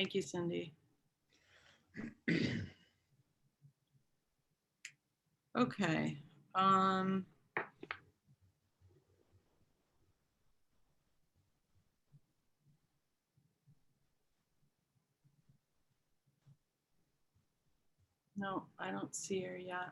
Thank you, Cindy. Okay. No, I don't see her yet.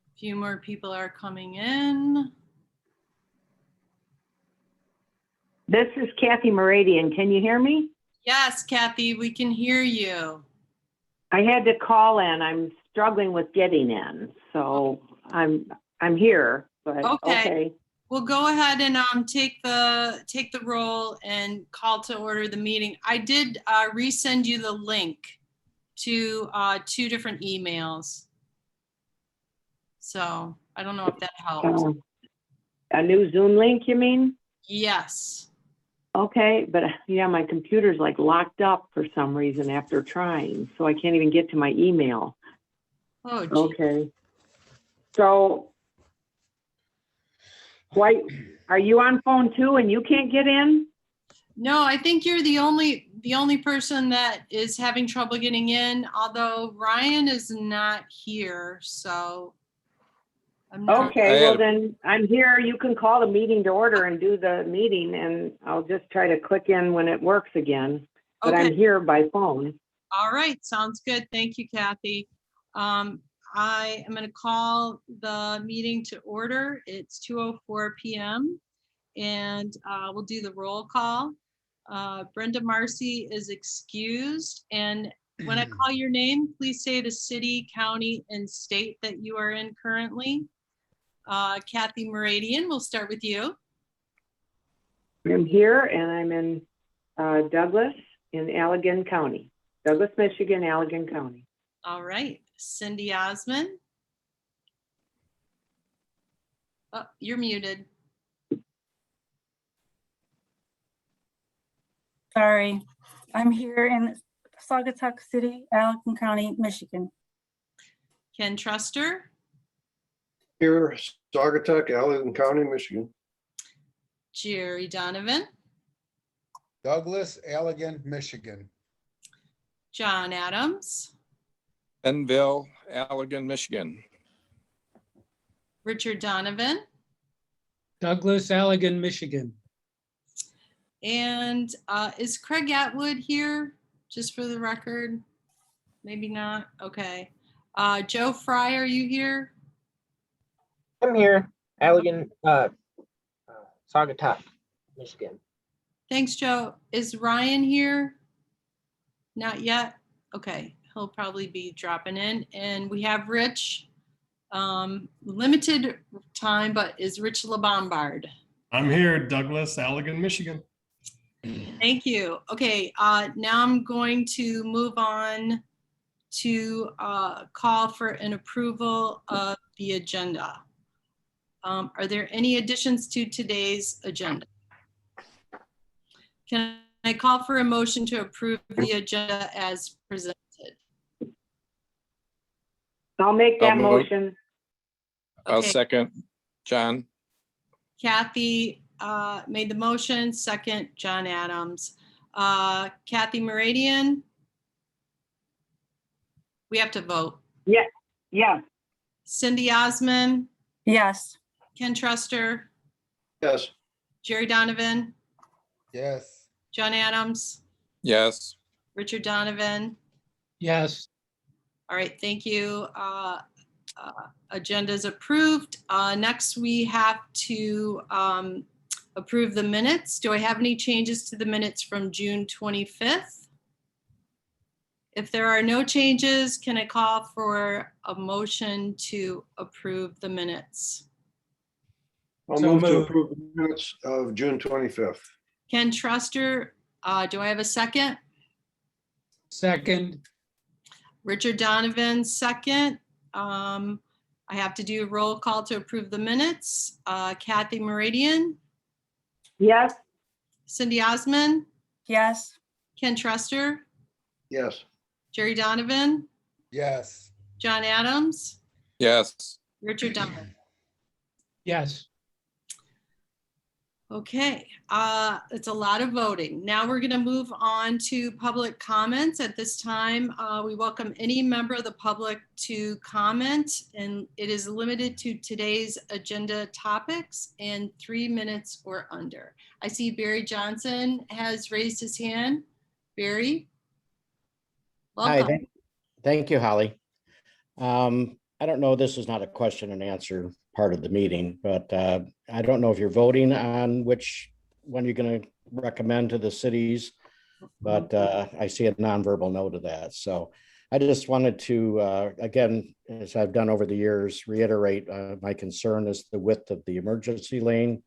A few more people are coming in. This is Kathy Meridian. Can you hear me? Yes, Kathy, we can hear you. I had to call in. I'm struggling with getting in, so I'm here. But okay. We'll go ahead and take the roll and call to order the meeting. I did resend you the link to 2 different emails. So I don't know if that helps. A new Zoom link, you mean? Yes. Okay, but yeah, my computer's like locked up for some reason after trying, so I can't even get to my email. Oh, geez. Okay. So, why are you on phone too and you can't get in? No, I think you're the only person that is having trouble getting in, although Ryan is not here, so I'm not. Okay, well then I'm here. You can call the meeting to order and do the meeting, and I'll just try to click in when it works again. But Okay. I'm here by phone. All right, sounds good. Thank you, Kathy. I am going to call the meeting to order. It's 2:04 p.m. and we'll do the roll call. Brenda Marcy is excused, and when I call your name, please say the city, county, and state that you are in currently. Kathy Meridian, we'll start with you. I'm here and I'm in Douglas in Allegan County. Douglas, Michigan, Allegan County. All right, Cindy Osmond. Oh, you're muted. Sorry, I'm here in Saugatuck City, Allegan County, Michigan. Ken Truster. Here, Saugatuck, Allegan County, Michigan. Jerry Donovan. Douglas, Allegan, Michigan. John Adams. Benville, Allegan, Michigan. Richard Donovan. Douglas, Allegan, Michigan. And is Craig Atwood here, just for the record? Maybe not. Okay. Joe Fry, are you here? I'm here, Allegan, Saugatuck, Michigan. Thanks, Joe. Is Ryan here? Not yet. Okay, he'll probably be dropping in. And we have Rich, limited time, but is Rich LeBombard. I'm here, Douglas, Allegan, Michigan. Thank you. Okay, now I'm going to move on to call for an approval of the agenda. Are there any additions to today's agenda? Can I call for a motion to approve the agenda as presented? I'll make that I'll move. motion. I'll Okay. second. John. Kathy made the motion, second John Adams. Kathy Meridian? We have to vote. Yeah. Cindy Osmond? Yes. Ken Truster? Yes. Jerry Donovan? Yes. John Adams? Yes. Richard Donovan? Yes. All right, thank you. Agenda is approved. Next, we have to approve the minutes. Do I have any changes to the minutes from June 25th? If there are no changes, can I call for a motion to approve the minutes? I'll So move to moved. approve the minutes of June 25th. Ken Truster, do I have a second? Second. Richard Donovan, second. I have to do a roll call to approve the minutes. Kathy Meridian, Yes. Cindy Osmond, Yes. Ken Trester, Yes. Jerry Donovan, Yes. John Adams, Yes. Richard Dunn. yes, Okay, it's a lot of voting. Now we're going to move on to public comments. At this time, we welcome any member of the public to comment, and it is limited to today's agenda topics and 3 minutes or under. I see Barry Johnson has raised his hand. Barry? Hi, Welcome. thank you, Holly. I don't know, this is not a question and answer part of the meeting, but I don't know if you're voting on which one you're going to recommend to the cities, but I see a nonverbal no to that. So I just wanted to, again, as I've done over the years, reiterate my concern is the width of the emergency lane.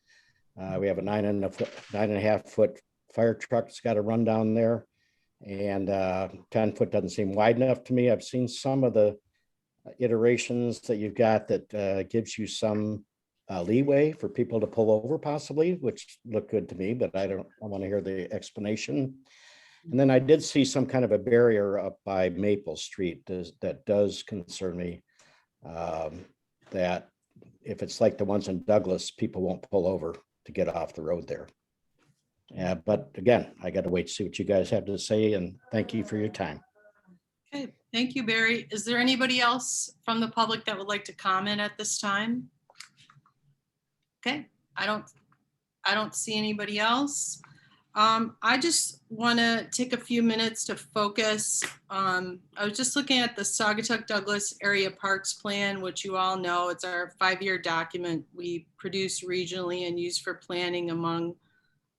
We have a 9.5 foot fire truck that's got to run down there. And 10 foot doesn't seem wide enough to me. I've seen some of the iterations that you've got that gives you some leeway for people to pull over possibly, which look good to me, but I want to hear the explanation. And then I did see some kind of a barrier up by Maple Street that does concern me, that if it's like the ones in Douglas, people won't pull over to get off the road there. But again, I got to wait to see what you guys have to say, and thank you for your time. Okay, thank you, Barry. Is there anybody else from the public that would like to comment at this time? Okay, I don't see anybody else. I just want to take a few minutes to focus. I was just looking at the Saugatuck Douglas Area Parks Plan, which you all know, it's our 5-year document we produce regionally and use for planning among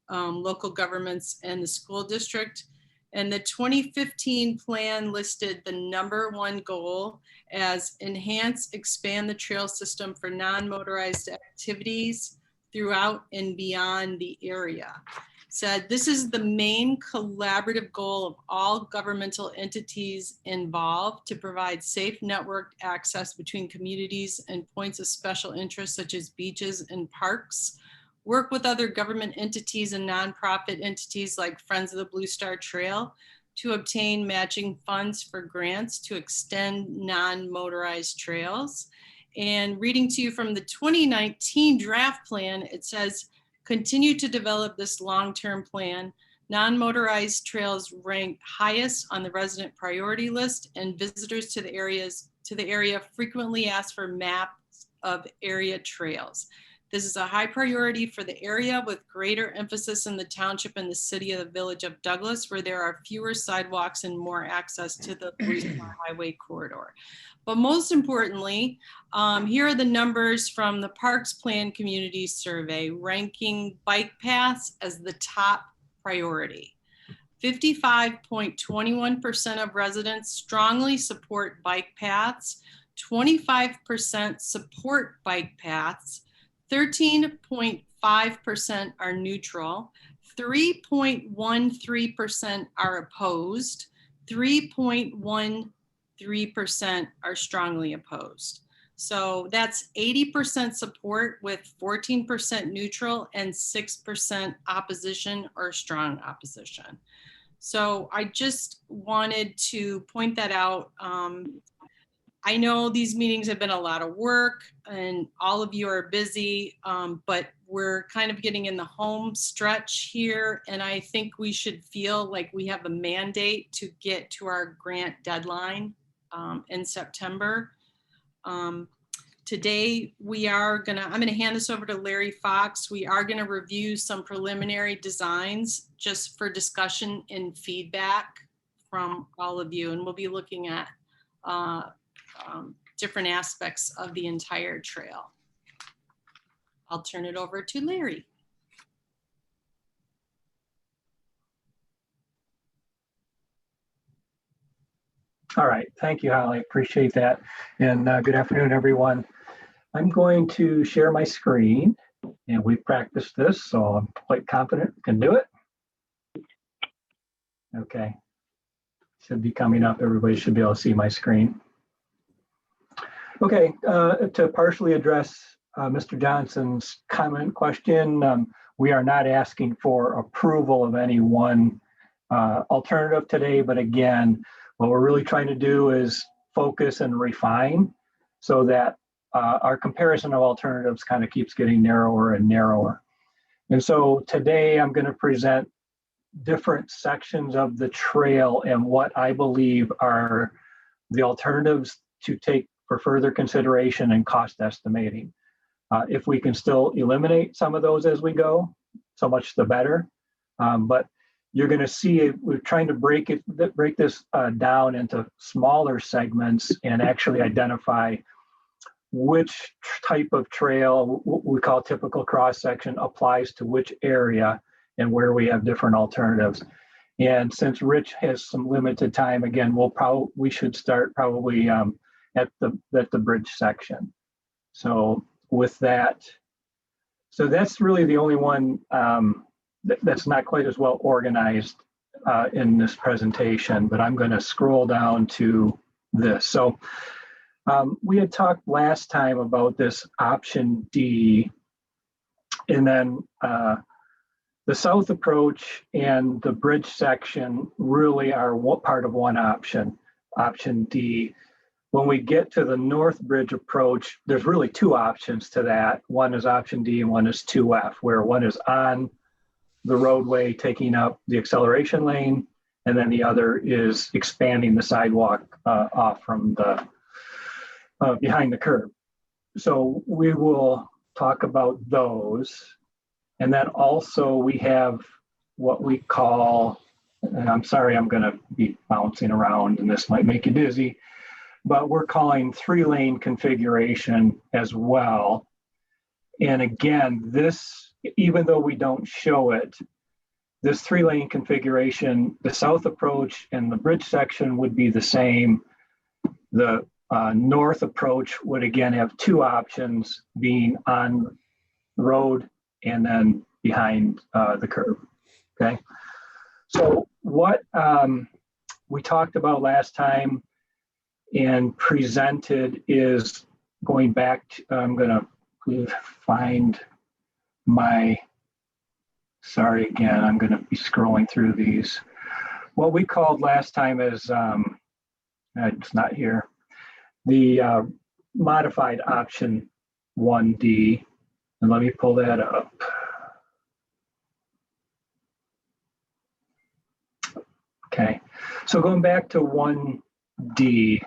local governments and the school district. And the 2015 plan listed the #1 goal as expand the trail system for non-motorized activities throughout and beyond the area. Said this is the main collaborative goal of all governmental entities involved to provide safe networked access between communities and points of special interest such as beaches and parks. Work with other government entities and nonprofit entities like Friends of the Blue Star Trail to obtain matching funds for grants to extend non-motorized trails. And reading to you from the 2019 draft plan, it says, continue to develop this long-term plan. Non-motorized trails rank highest on the resident priority list, and visitors to the area frequently ask for maps of area trails. This is a high priority for the area with greater emphasis in the township and the city of the village of Douglas, where there are fewer sidewalks and more access to the Blue Star Highway corridor. But most importantly, here are the numbers from the Parks Plan Community Survey, ranking bike paths as the top priority. 55.21% of residents strongly support bike paths, 25% support bike paths, 13.5% are neutral, 3.13% are opposed, 3.13% are strongly opposed. So that's 80% support with 14% neutral and 6% opposition or strong opposition. So I just wanted to point that out. I know these meetings have been a lot of work and all of you are busy, but we're kind of getting in the home stretch here. And I think we should feel like we have a mandate to get to our grant deadline in September. Today, I'm gonna hand this over to Larry Fox. We are gonna review some preliminary designs just for discussion and feedback from all of you. And we'll be looking at different aspects of the entire trail. I'll turn it over to Larry. All right, thank you, Holly. Appreciate that. And good afternoon, everyone. I'm going to share my screen, and we've practiced this, so I'm quite confident we can do it. Okay, should be coming up. Everybody should be able to see my screen. Okay, to partially address Mr. Johnson's question, we are not asking for approval of any one alternative today, but again, what we're really trying to do is focus and refine so that our comparison of alternatives kind of keeps getting narrower and narrower. And so today I'm going to present different sections of the trail and what I believe are the alternatives to take for further consideration and cost estimating. If we can still eliminate some of those as we go, so much the better. But you're going to see we're trying to break this down into smaller segments and actually identify which type of trail, what we call typical cross section, applies to which area and where we have different alternatives. And since Rich has some limited time, again, we should start probably at the bridge section. So with that, so that's really the only one that's not quite as well organized in this presentation, but I'm going to scroll down to this. So we had talked last time about this option D, and then the south approach and the bridge section really are part of one option, option D. When we get to the north bridge approach, there's really two options to that. One is option D and one is 2F, where one is on the roadway taking up the acceleration lane, and then the other is expanding the sidewalk off from the behind the curb. So we will talk about those. And then also we have what we call, and I'm sorry, I'm going to be bouncing around and this might make you dizzy, but we're calling 3-lane configuration as well. And again, this, even though we don't show it, this 3-lane configuration, the south approach and the bridge section would be the same. The north approach would again have two options, being on the road and then behind the curb. Okay. So what we talked about last time and presented is going back to, I'm going to find my, sorry again, I'm going to be scrolling through these. What we called last time is, it's not here, the modified option 1D. And let me pull that up. Okay, so going back to 1D,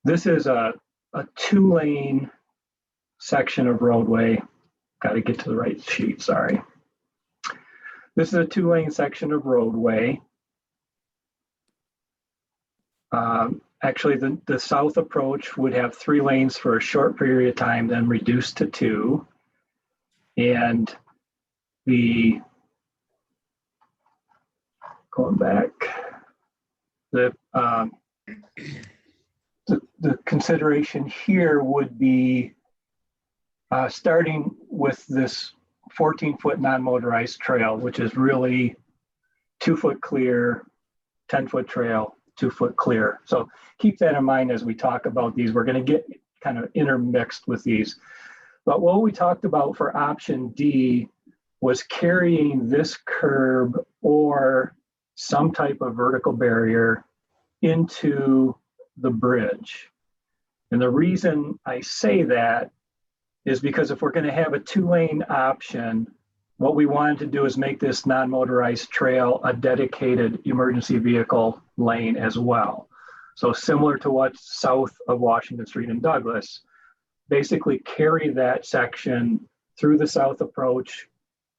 this is a 2-lane section of roadway. Got to get to the right sheet, sorry. This is a 2-lane section of roadway. Actually, the south approach would have 3 lanes for a short period of time, then reduced to 2. And going back, the consideration here would be starting with this 14-foot non-motorized trail, which is really 2-foot clear, 10-foot trail, 2-foot clear. So keep that in mind as we talk about these. We're going to get kind of intermixed with these. But what we talked about for option D was carrying this curb or some type of vertical barrier into the bridge. And the reason I say that is because if we're going to have a 2-lane option, what we wanted to do is make this non-motorized trail a dedicated emergency vehicle lane as well. So similar to what's south of Washington Street in Douglas, basically carry that section through the south approach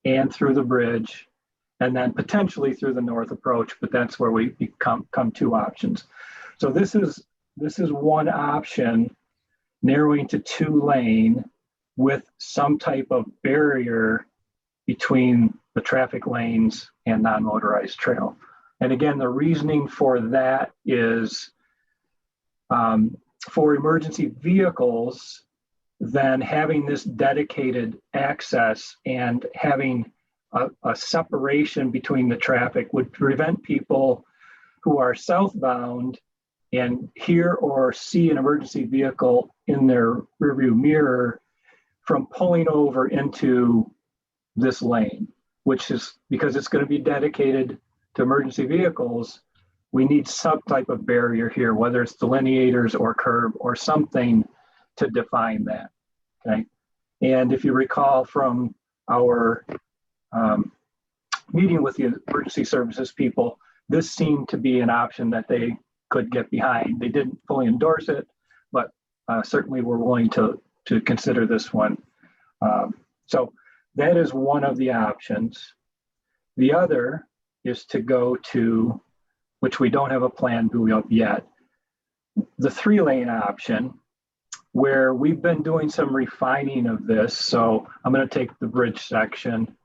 and through the bridge, and then potentially through the north approach, but that's where we come 2 options. So this is one option, narrowing to 2-lane with some type of barrier between the traffic lanes and non-motorized trail. And again, the reasoning for that is for emergency vehicles, then having this dedicated access and having a separation between the traffic would prevent people who are southbound and hear or see an emergency vehicle in their rearview mirror from pulling over into this lane, which is because it's going to be dedicated to emergency vehicles, we need some type of barrier here, whether it's delineators or curb or something to define that, okay? And if you recall from our meeting with the emergency services people, this seemed to be an option that they could get behind. They didn't fully endorse it, but certainly were willing to consider this one. So that is one of the options. The other is to go to, which we don't have a plan up yet, the 3-lane option, where we've been doing some refining of this. So I'm going to take the bridge section.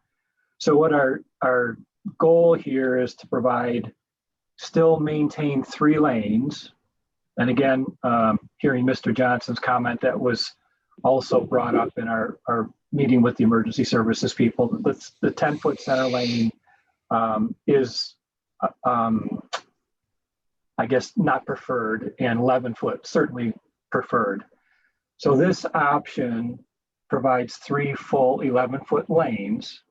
So what our goal here is to provide, still maintain 3 lanes. And again, hearing Mr. Johnson's comment, that was also brought up in our meeting with the emergency services people. The 10-foot center lane is, I guess, not preferred, and 11-foot certainly preferred. So this option provides 3 full 11-foot lanes.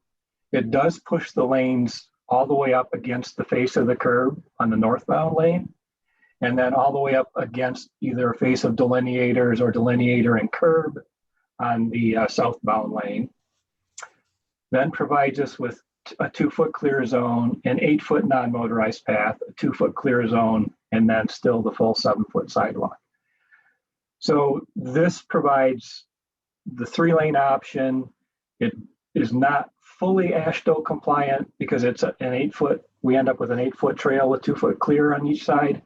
It does push the lanes all the way up against the face of the curb on the northbound lane, and then all the way up against either a face of delineators or delineator and curb on the southbound lane. Then provides us with a 2-foot clear zone, an 8-foot non-motorized path, a 2-foot clear zone, and then still the full 7-foot sidewalk. So this provides the 3-lane option. It is not fully AASHTO compliant because it's an 8-foot, we end up with an 8-foot trail with 2-foot clear on each side.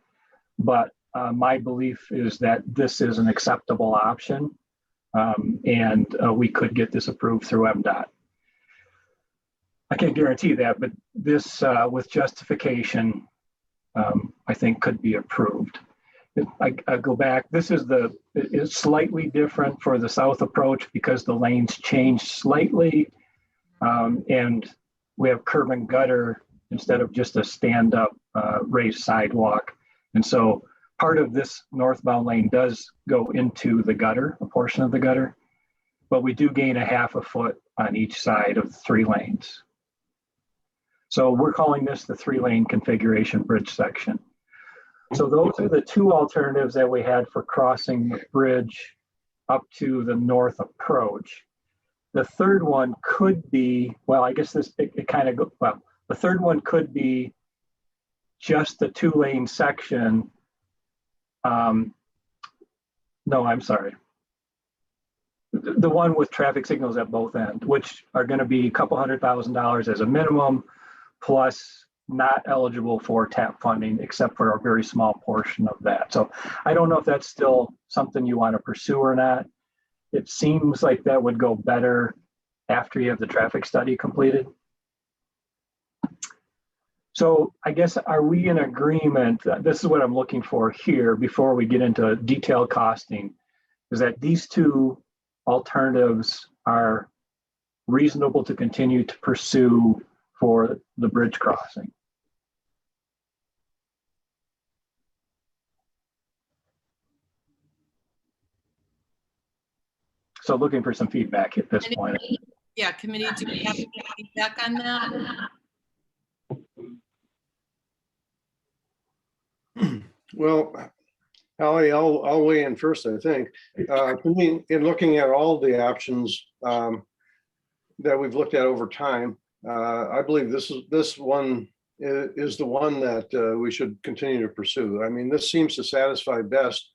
But my belief is that this is an acceptable option, and we could get this approved through MDOT. I can't guarantee that, but this with justification, I think could be approved. I go back, it's slightly different for the south approach because the lanes change slightly, and we have curb and gutter instead of just a stand-up raised sidewalk. And so part of this northbound lane does go into the gutter, a portion of the gutter, but we do gain a 1/2 foot on each side of the 3 lanes. So we're calling this the 3-lane configuration bridge section. So those are the 2 alternatives that we had for crossing the bridge up to the north approach. The third one could be, well, I guess it kind of goes, well, the third one could be just the 2-lane section. No, I'm sorry. The one with traffic signals at both ends, which are going to be a couple $100,000 as a minimum, plus not eligible for TAP funding, except for a very small portion of that. So I don't know if that's still something you want to pursue or not. It seems like that would go better after you have the traffic study completed. So I guess, are we in agreement? This is what I'm looking for here before we get into detailed costing, is that these 2 alternatives are reasonable to continue to pursue for the bridge crossing. So looking for some feedback at this point. Yeah, committee, do we have any feedback on that? Well, Holly, I'll weigh in first, I think. To me, in looking at all the options that we've looked at over time, I believe this one is the one that we should continue to pursue. I mean, this seems to satisfy best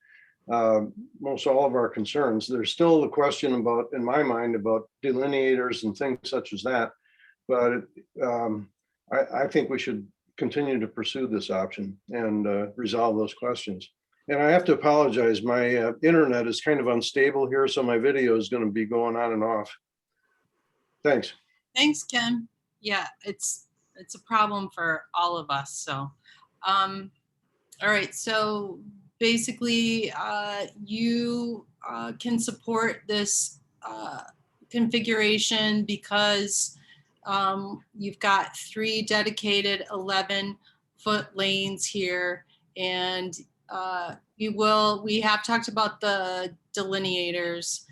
most all of our concerns. There's still the question about, in my mind, about delineators and things such as that. But I think we should continue to pursue this option and resolve those questions. And I have to apologize. My internet is kind of unstable here, so my video is going to be going on and off. Thanks. Thanks, Ken. Yeah, it's a problem for all of us. So, all right. So basically, you can support this configuration because you've got 3 dedicated 11-foot lanes here, and we have talked about the delineators.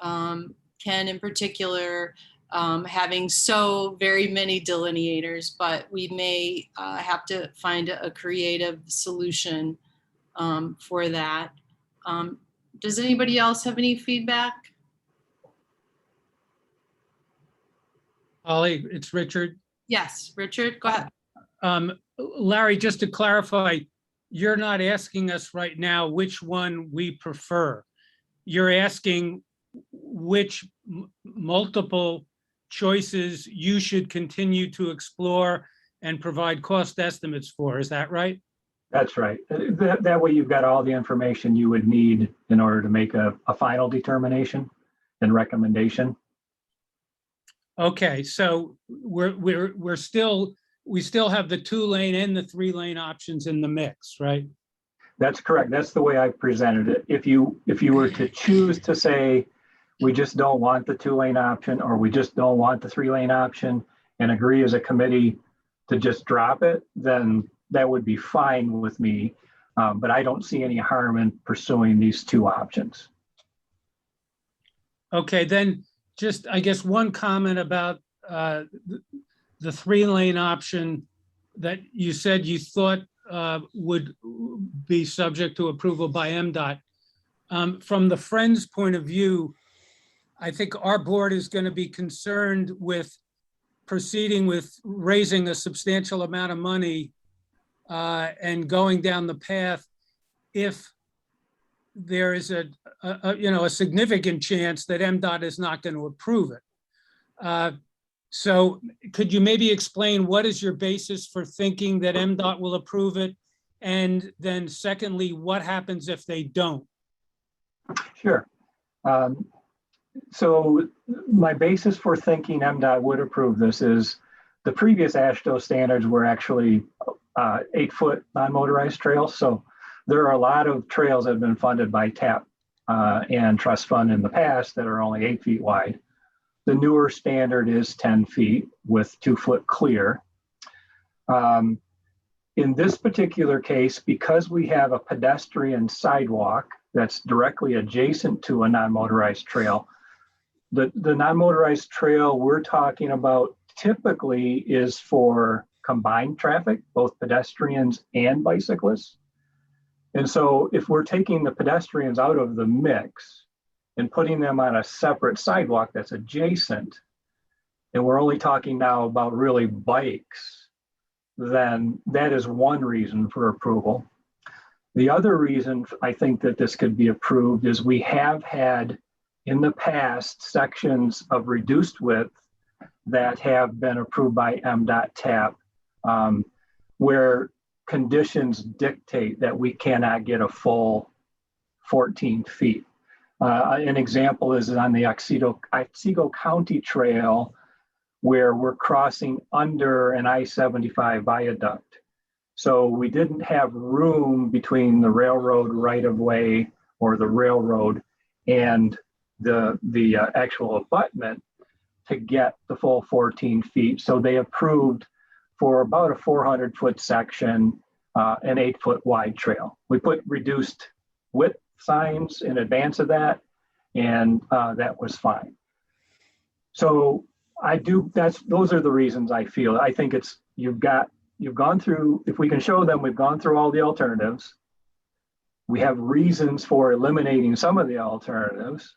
Ken in particular having so very many delineators, but we may have to find a creative solution for that. Does anybody else have any feedback? Holly, it's Richard. Yes, Richard, go ahead. Larry, just to clarify, you're not asking us right now which one we prefer. You're asking which multiple choices you should continue to explore and provide cost estimates for. Is that right? That's right. That way you've got all the information you would need in order to make a final determination and recommendation. Okay, so we still have the 2-lane and the 3-lane options in the mix, right? That's correct. That's the way I presented it. If you were to choose to say, we just don't want the 2-lane option, or we just don't want the 3-lane option, and agree as a committee to just drop it, then that would be fine with me. But I don't see any harm in pursuing these 2 options. Okay, then just, I guess, one comment about the 3-lane option that you said you thought would be subject to approval by MDOT. From the Friends' point of view, I think our board is going to be concerned with proceeding with raising a substantial amount of money and going down the path if there is a significant chance that MDOT is not going to approve it. So could you maybe explain what is your basis for thinking that MDOT will approve it? And then secondly, what happens if they don't? Sure. So my basis for thinking MDOT would approve this is the previous AASHTO standards were actually 8-foot non-motorized trails. So there are a lot of trails that have been funded by TAP and trust fund in the past that are only 8 feet wide. The newer standard is 10 feet with 2-foot clear. In this particular case, because we have a pedestrian sidewalk that's directly adjacent to a non-motorized trail, the non-motorized trail we're talking about typically is for combined traffic, both pedestrians and bicyclists. And so if we're taking the pedestrians out of the mix and putting them on a separate sidewalk that's adjacent, and we're only talking now about really bikes, then that is one reason for approval. The other reason I think that this could be approved is we have had in the past sections of reduced width that have been approved by MDOT TAP where conditions dictate that we cannot get a full 14 feet. An example is on the Otsego County Trail, where we're crossing under an I-75 viaduct. So we didn't have room between the railroad right-of-way or the railroad and the actual abutment to get the full 14 feet. So they approved for about a 400-foot section, an 8-foot wide trail. We put reduced width signs in advance of that, and that was fine. So those are the reasons I feel. I think it's, you've gone through, if we can show them we've gone through all the alternatives, we have reasons for eliminating some of the alternatives,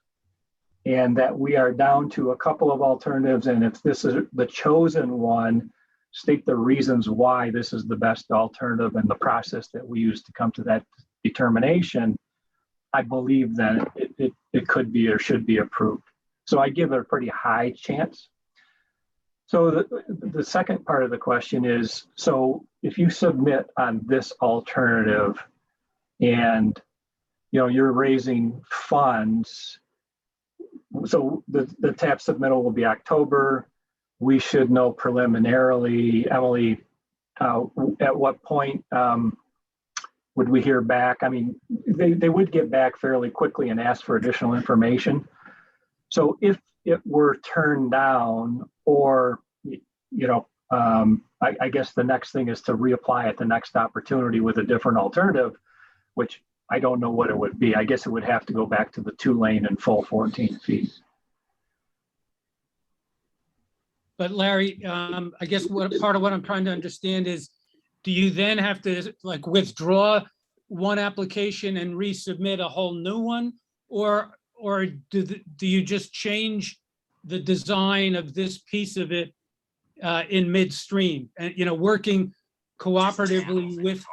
and that we are down to a couple of alternatives, and if this is the chosen one, state the reasons why this is the best alternative and the process that we use to come to that determination. I believe that it could be or should be approved. So I give it a pretty high chance. So the second part of the question is, so if you submit on this alternative and you're raising funds, so the TAP submittal will be October. We should know preliminarily, Emily, at what point would we hear back? I mean, they would get back fairly quickly and ask for additional information. So if it were turned down, or, I guess the next thing is to reapply at the next opportunity with a different alternative, which I don't know what it would be. I guess it would have to go back to the 2-lane and full 14 feet. But Larry, I guess part of what I'm trying to understand is, do you then have to like withdraw one application and resubmit a whole new one? Or do you just change the design of this piece of it in midstream and, working cooperatively with,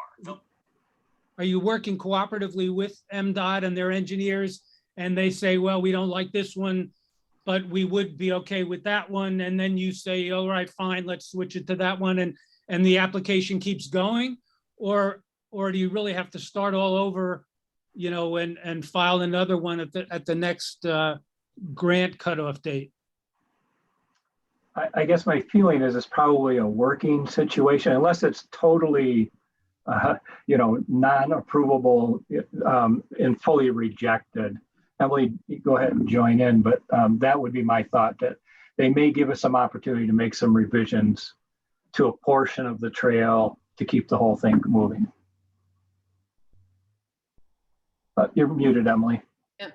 are you working cooperatively with MDOT and their engineers? And they say, well, we don't like this one, but we would be okay with that one. And then you say, all right, fine, let's switch it to that one. And the application keeps going? Or do you really have to start all over, and file another one at the next grant cutoff date? I guess my feeling is it's probably a working situation, unless it's totally, non-approvable and fully rejected. Emily, go ahead and join in, but that would be my thought, that they may give us some opportunity to make some revisions to a portion of the trail to keep the whole thing moving. You're muted, Emily. Yeah.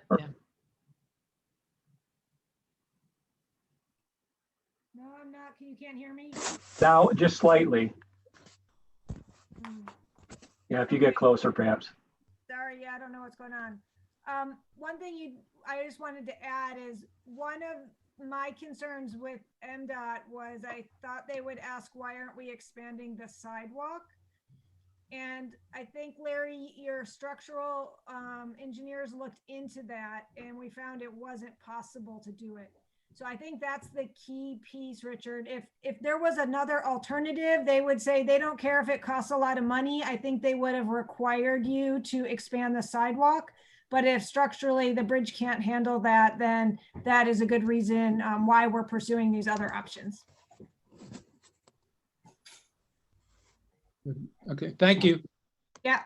No, I'm not. You can't hear me? Now, just slightly. Yeah, if you get closer, perhaps. Sorry, yeah, I don't know what's going on. One thing I just wanted to add is one of my concerns with MDOT was I thought they would ask, why aren't we expanding the sidewalk? And I think, Larry, your structural engineers looked into that and we found it wasn't possible to do it. So I think that's the key piece, Richard. If there was another alternative, they would say they don't care if it costs a lot of money. I think they would have required you to expand the sidewalk. But if structurally the bridge can't handle that, then that is a good reason why we're pursuing these other options. Okay, thank you. Yeah.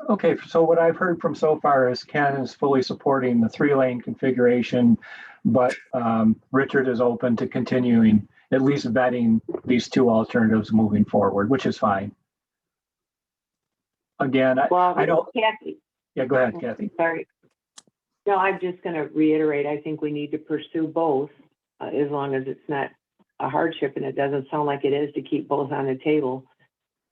Okay, so what I've heard from so far is Ken is fully supporting the 3-lane configuration, but Richard is open to continuing, at least vetting these two alternatives moving forward, which is fine. Again, I don't. Kathy. Yeah, go ahead, Kathy. Sorry. No, I'm just going to reiterate, I think we need to pursue both as long as it's not a hardship, and it doesn't sound like it is, to keep both on the table.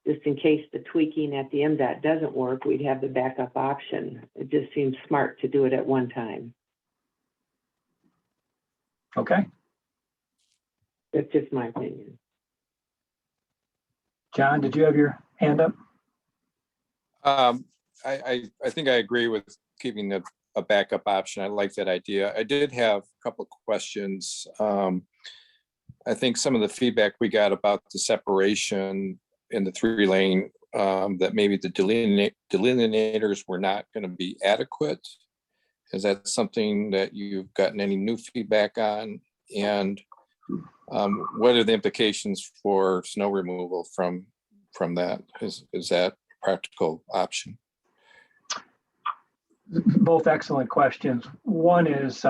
Just in case the tweaking at the MDOT doesn't work, we'd have the backup option. It just seems smart to do it at one time. Okay. That's just my opinion. John, did you have your hand up? I think I agree with keeping a backup option. I like that idea. I did have a couple of questions. I think some of the feedback we got about the separation in the 3-lane, that maybe the delineators were not going to be adequate. Is that something that you've gotten any new feedback on? And what are the implications for snow removal from that? Is that a practical option? Both excellent questions. One is,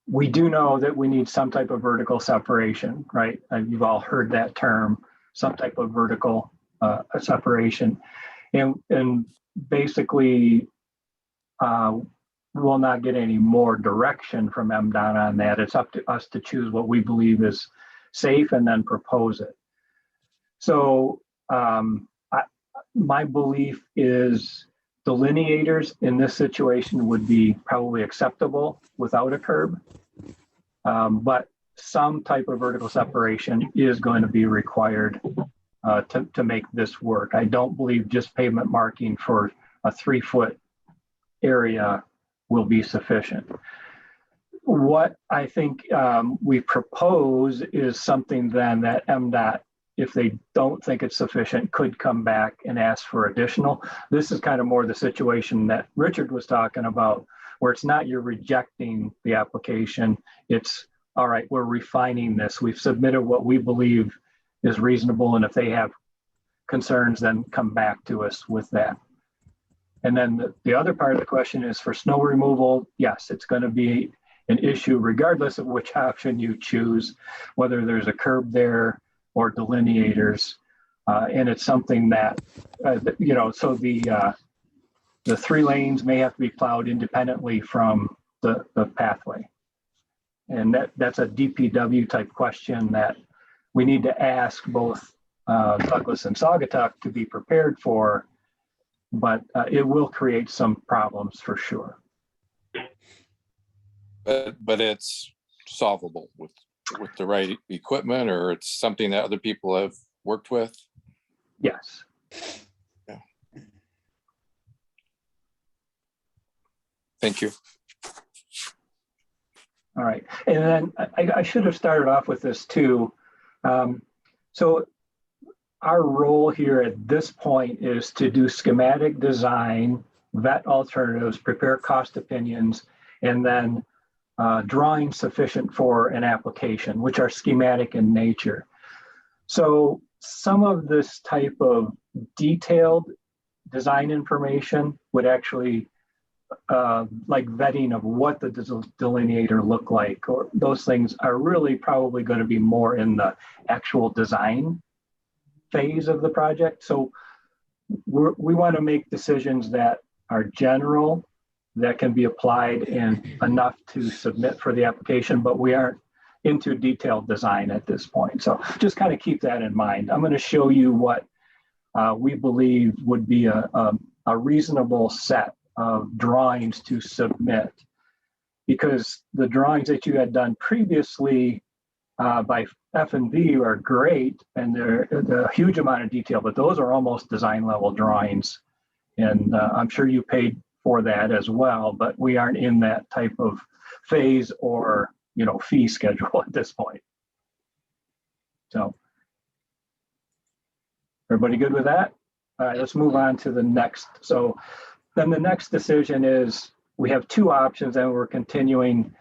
we do know that we need some type of vertical separation, right? You've all heard that term, some type of vertical separation. And basically, we'll not get any more direction from MDOT on that. It's up to us to choose what we believe is safe and then propose it. So my belief is delineators in this situation would be probably acceptable without a curb. But some type of vertical separation is going to be required to make this work. I don't believe just pavement marking for a 3-foot area will be sufficient. What I think we propose is something then that MDOT, if they don't think it's sufficient, could come back and ask for additional. This is kind of more the situation that Richard was talking about, where it's not you're rejecting the application, it's, all right, we're refining this. We've submitted what we believe is reasonable, and if they have concerns, then come back to us with that. And then the other part of the question is for snow removal, yes, it's going to be an issue regardless of which option you choose, whether there's a curb there or delineators. And it's something that, so the 3 lanes may have to be plowed independently from the pathway. And that's a DPW type question that we need to ask both Douglas and Saugatuck to be prepared for, but it will create some problems for sure. But it's solvable with the right equipment, or it's something that other people have worked with? Yes. Yeah. Thank you. All right. And then I should have started off with this too. So our role here at this point is to do schematic design, vet alternatives, prepare cost opinions, and then drawings sufficient for an application, which are schematic in nature. So some of this type of detailed design information would actually, like vetting of what the delineator look like, or those things are really probably going to be more in the actual design phase of the project. So we want to make decisions that are general, that can be applied and enough to submit for the application, but we aren't into detailed design at this point. So just kind of keep that in mind. I'm going to show you what we believe would be a reasonable set of drawings to submit, because the drawings that you had done previously by F&V are great, and they're a huge amount of detail, but those are almost design level drawings. And I'm sure you paid for that as well, but we aren't in that type of phase or, you know, fee schedule at this point. So everybody good with that? All right, let's move on to the next. So then the next decision is, we have two options and we're continuing.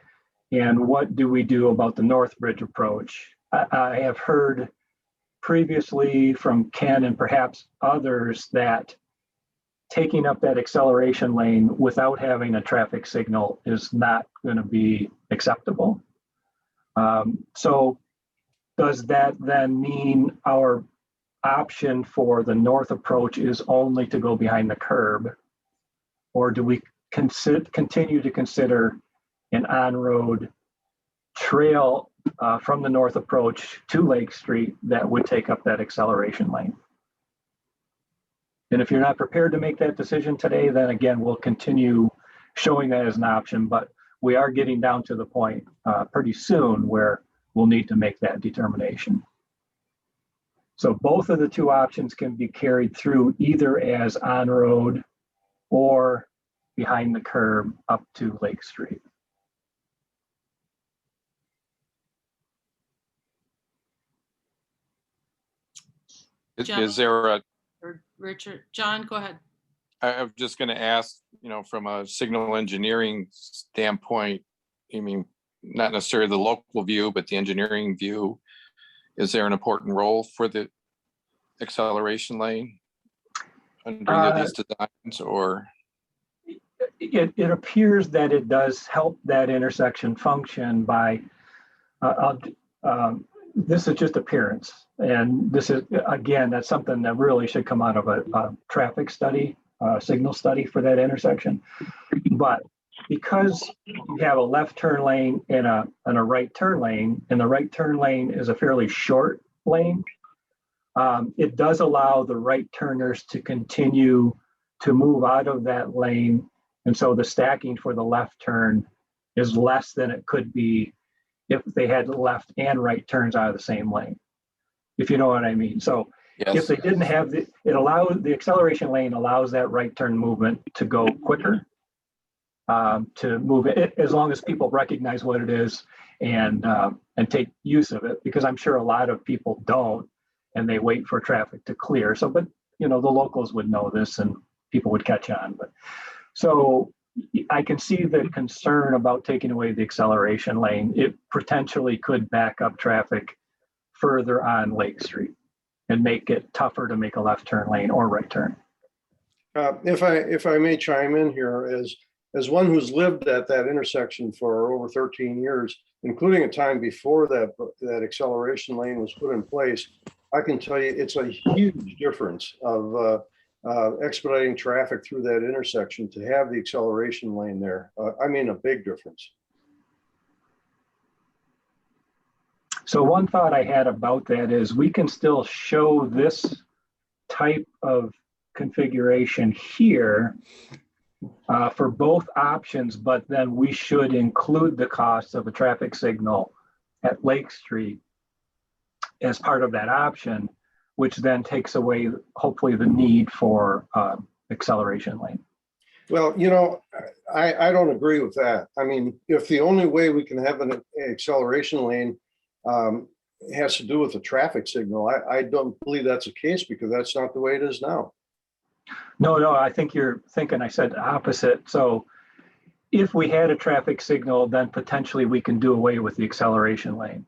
And what do we do about the North Bridge approach? I have heard previously from Ken and perhaps others that taking up that acceleration lane without having a traffic signal is not going to be acceptable. So does that then mean our option for the north approach is only to go behind the curb? Or do we continue to consider an on-road trail from the north approach to Lake Street that would take up that acceleration lane? And if you're not prepared to make that decision today, then again, we'll continue showing that as an option, but we are getting down to the point pretty soon where we'll need to make that determination. So both of the two options can be carried through either as on-road or behind the curb up to Lake Street. Is there a, Or Richard, John, go ahead. I'm just going to ask, you know, from a signal engineering standpoint, I mean, not necessarily the local view, but the engineering view, is there an important role for the acceleration lane under either of these designs, or? It appears that it does help that intersection function by, this is just appearance. And this is, again, that's something that really should come out of a traffic study, signal study for that intersection. But because you have a left turn lane and a right turn lane, and the right turn lane is a fairly short lane, it does allow the right turners to continue to move out of that lane. And so the stacking for the left turn is less than it could be if they had left and right turns out of the same lane, if you know what I mean. So Yes. if they didn't have the acceleration lane allows that right turn movement to go quicker, to move it, as long as people recognize what it is and take use of it, because I'm sure a lot of people don't, and they wait for traffic to clear. So, but you know, the locals would know this and people would catch on. But so I can see the concern about taking away the acceleration lane. It potentially could back up traffic further on Lake Street and make it tougher to make a left turn lane or right turn. If I may chime in here, as one who's lived at that intersection for over 13 years, including a time before that acceleration lane was put in place, I can tell you it's a huge difference of expediting traffic through that intersection to have the acceleration lane there. I mean, a big difference. So one thought I had about that is we can still show this type of configuration here for both options, but then we should include the cost of a traffic signal at Lake Street as part of that option, which then takes away hopefully the need for acceleration lane. Well, I don't agree with that. I mean, if the only way we can have an acceleration lane has to do with the traffic signal, I don't believe that's the case because that's not the way it is now. No, I think you're thinking I said opposite. So if we had a traffic signal, then potentially we can do away with the acceleration lane.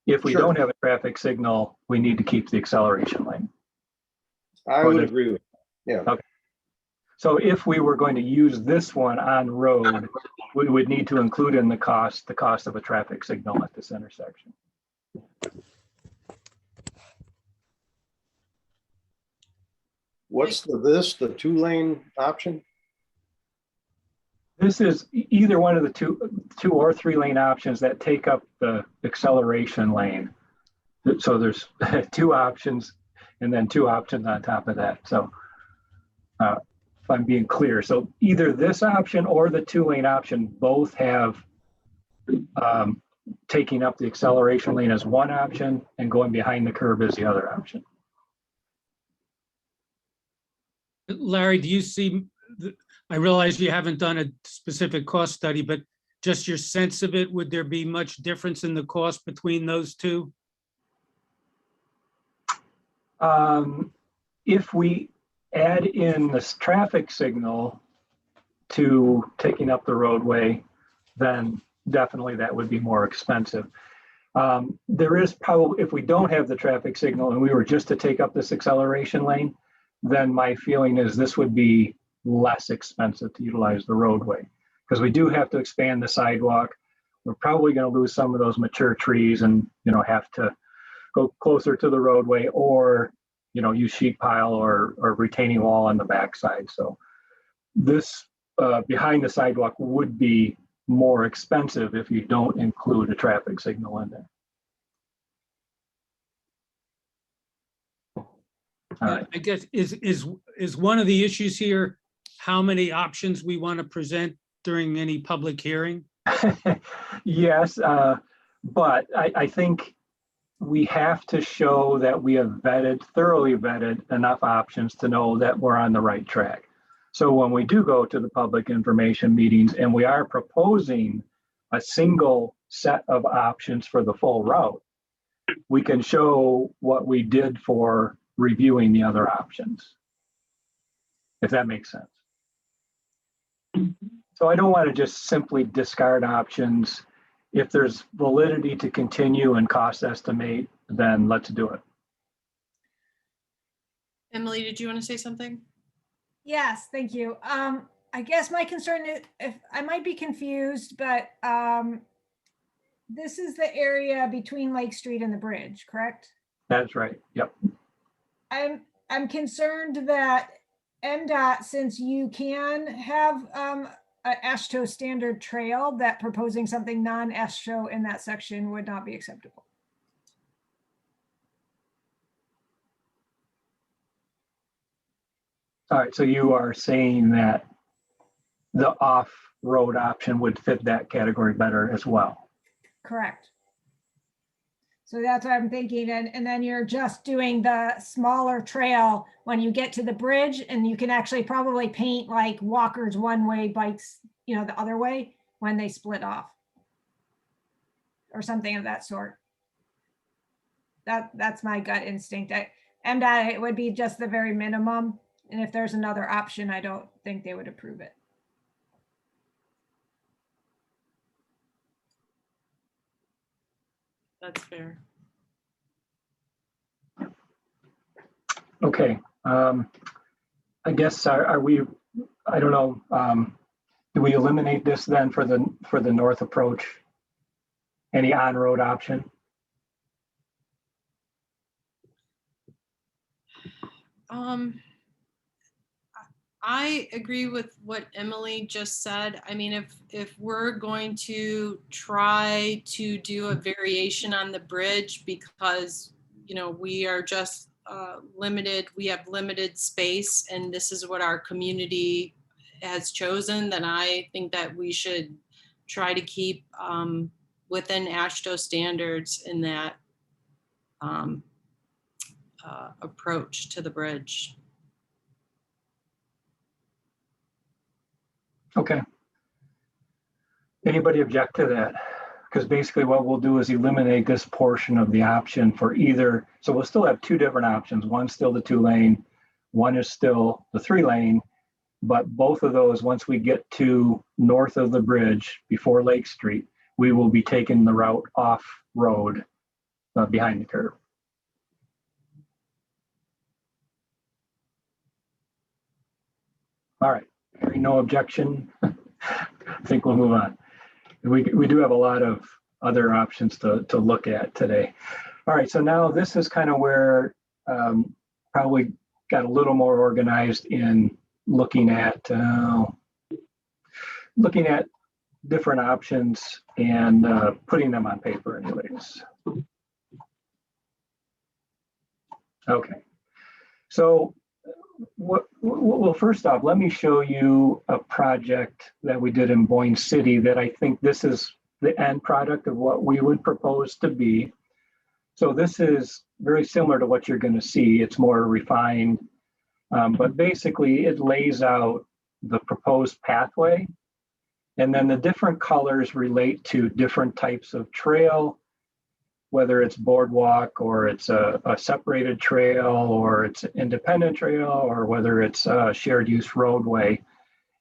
If we Sure. don't have a traffic signal, we need to keep the acceleration lane. I would agree with that. Yeah. Okay. So if we were going to use this one on road, we would need to include in the cost of a traffic signal at this intersection. What's the 2-lane option? This is either one of the two or 3-lane options that take up the acceleration lane. So there's 2 options and then 2 options on top of that. So if I'm being clear, so either this option or the 2-lane option both have taking up the acceleration lane as one option and going behind the curb as the other option. Larry, do you see, I realize you haven't done a specific cost study, but just your sense of it, would there be much difference in the cost between those two? If we add in this traffic signal to taking up the roadway, then definitely that would be more expensive. There is probably, if we don't have the traffic signal and we were just to take up this acceleration lane, then my feeling is this would be less expensive to utilize the roadway because we do have to expand the sidewalk. We're probably going to lose some of those mature trees and, have to go closer to the roadway or, use sheet pile or retaining wall on the backside. So this behind the sidewalk would be more expensive if you don't include a traffic signal in there. All right. I guess is one of the issues here how many options we want to present during any public hearing? Yes, but I think we have to show that we have thoroughly vetted enough options to know that we're on the right track. So when we do go to the public information meetings and we are proposing a single set of options for the full route, we can show what we did for reviewing the other options, if that makes sense. So I don't want to just simply discard options. If there's validity to continue and cost estimate, then let's do it. Emily, did you want to say something? Yes, thank you. I guess my concern is, if I might be confused, but this is the area between Lake Street and the bridge, correct? That's right. Yep. I'm concerned that MDOT, since you can have a AASHTO standard trail, that proposing something non-AASHTO in that section would not be acceptable. All right, so you are saying that the off-road option would fit that category better as well. Correct. So that's what I'm thinking. And then you're just doing the smaller trail when you get to the bridge, and you can actually probably paint like walkers one way, bikes, the other way when they split off or something of that sort. That's my gut instinct. MDOT, it would be just the very minimum. And if there's another option, I don't think they would approve it. That's fair. Okay. I guess are we? I don't know. Do we eliminate this then for the north approach? Any on-road option? I agree with what Emily just said. I mean, if we're going to try to do a variation on the bridge because, you know, we are just limited, we have limited space and this is what our community has chosen, then I think that we should try to keep within AASHTO standards in that approach to the bridge. Okay. Anybody object to that? Because basically what we'll do is eliminate this portion of the option for either. So we'll still have two different options. One's still the 2-lane, one is still the 3-lane, but both of those, once we get to north of the bridge before Lake Street, we will be taking the route off road behind the curve. All right, hearing no objection, I think we'll move on. We do have a lot of other options to look at today. All right, so now this is kind of where probably got a little more organized in looking at different options and putting them on paper anyways. Okay, so well, first off, let me show you a project that we did in Boyne City that I think this is the end product of what we would propose to be. So this is very similar to what you're going to see. It's more refined, but basically it lays out the proposed pathway. And then the different colors relate to different types of trail, whether it's boardwalk or it's a separated trail or it's an independent trail or whether it's a shared use roadway.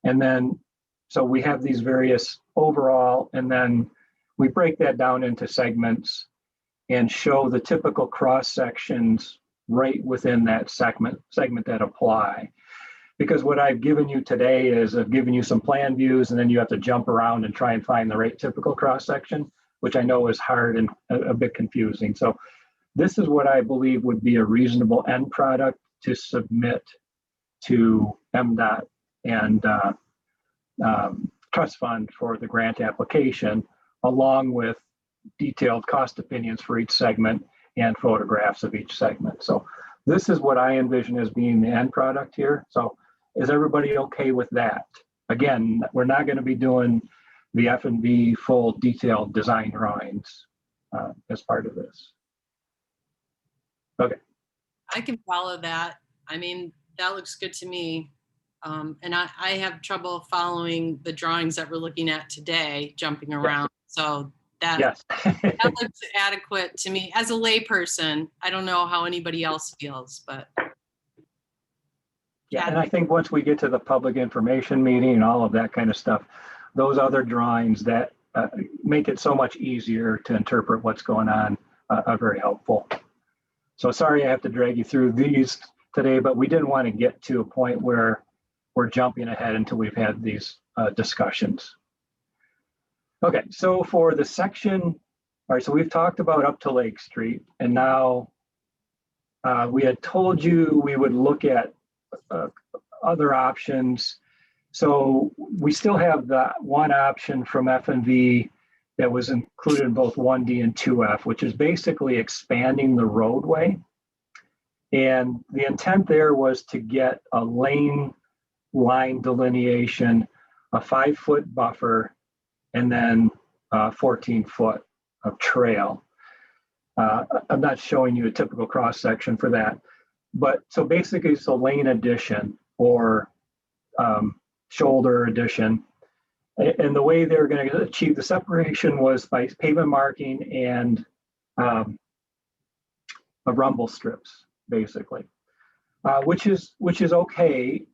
And then, so we have these various overall, and then we break that down into segments and show the typical cross sections right within that segment that apply. Because what I've given you today is I've given you some plan views and then you have to jump around and try and find the right typical cross section, which I know is hard and a bit confusing. So this is what I believe would be a reasonable end product to submit to MDOT and trust fund for the grant application, along with detailed cost opinions for each segment and photographs of each segment. So this is what I envision as being the end product here. So is everybody okay with that? Again, we're not going to be doing the F&V full detailed design drawings as part of this. Okay. I can follow that. I mean, that looks good to me. And I have trouble following the drawings that we're looking at today, jumping around. So that, yes. that looks adequate to me. As a layperson, I don't know how anybody else feels, but. Yeah, and I think once we get to the public information meeting and all of that kind of stuff, those other drawings that make it so much easier to interpret what's going on are very helpful. So sorry I have to drag you through these today, but we didn't want to get to a point where we're jumping ahead until we've had these discussions. Okay, so for the section, all right, so we've talked about up to Lake Street, and now we had told you we would look at other options. So we still have the one option from F&V that was included in both 1D and 2F, which is basically expanding the roadway. And the intent there was to get a lane line delineation, a 5-foot buffer, and then 14-foot of trail. I'm not showing you a typical cross section for that. But so basically it's a lane addition or shoulder addition. And the way they're going to achieve the separation was by pavement marking and rumble strips, basically, which is okay.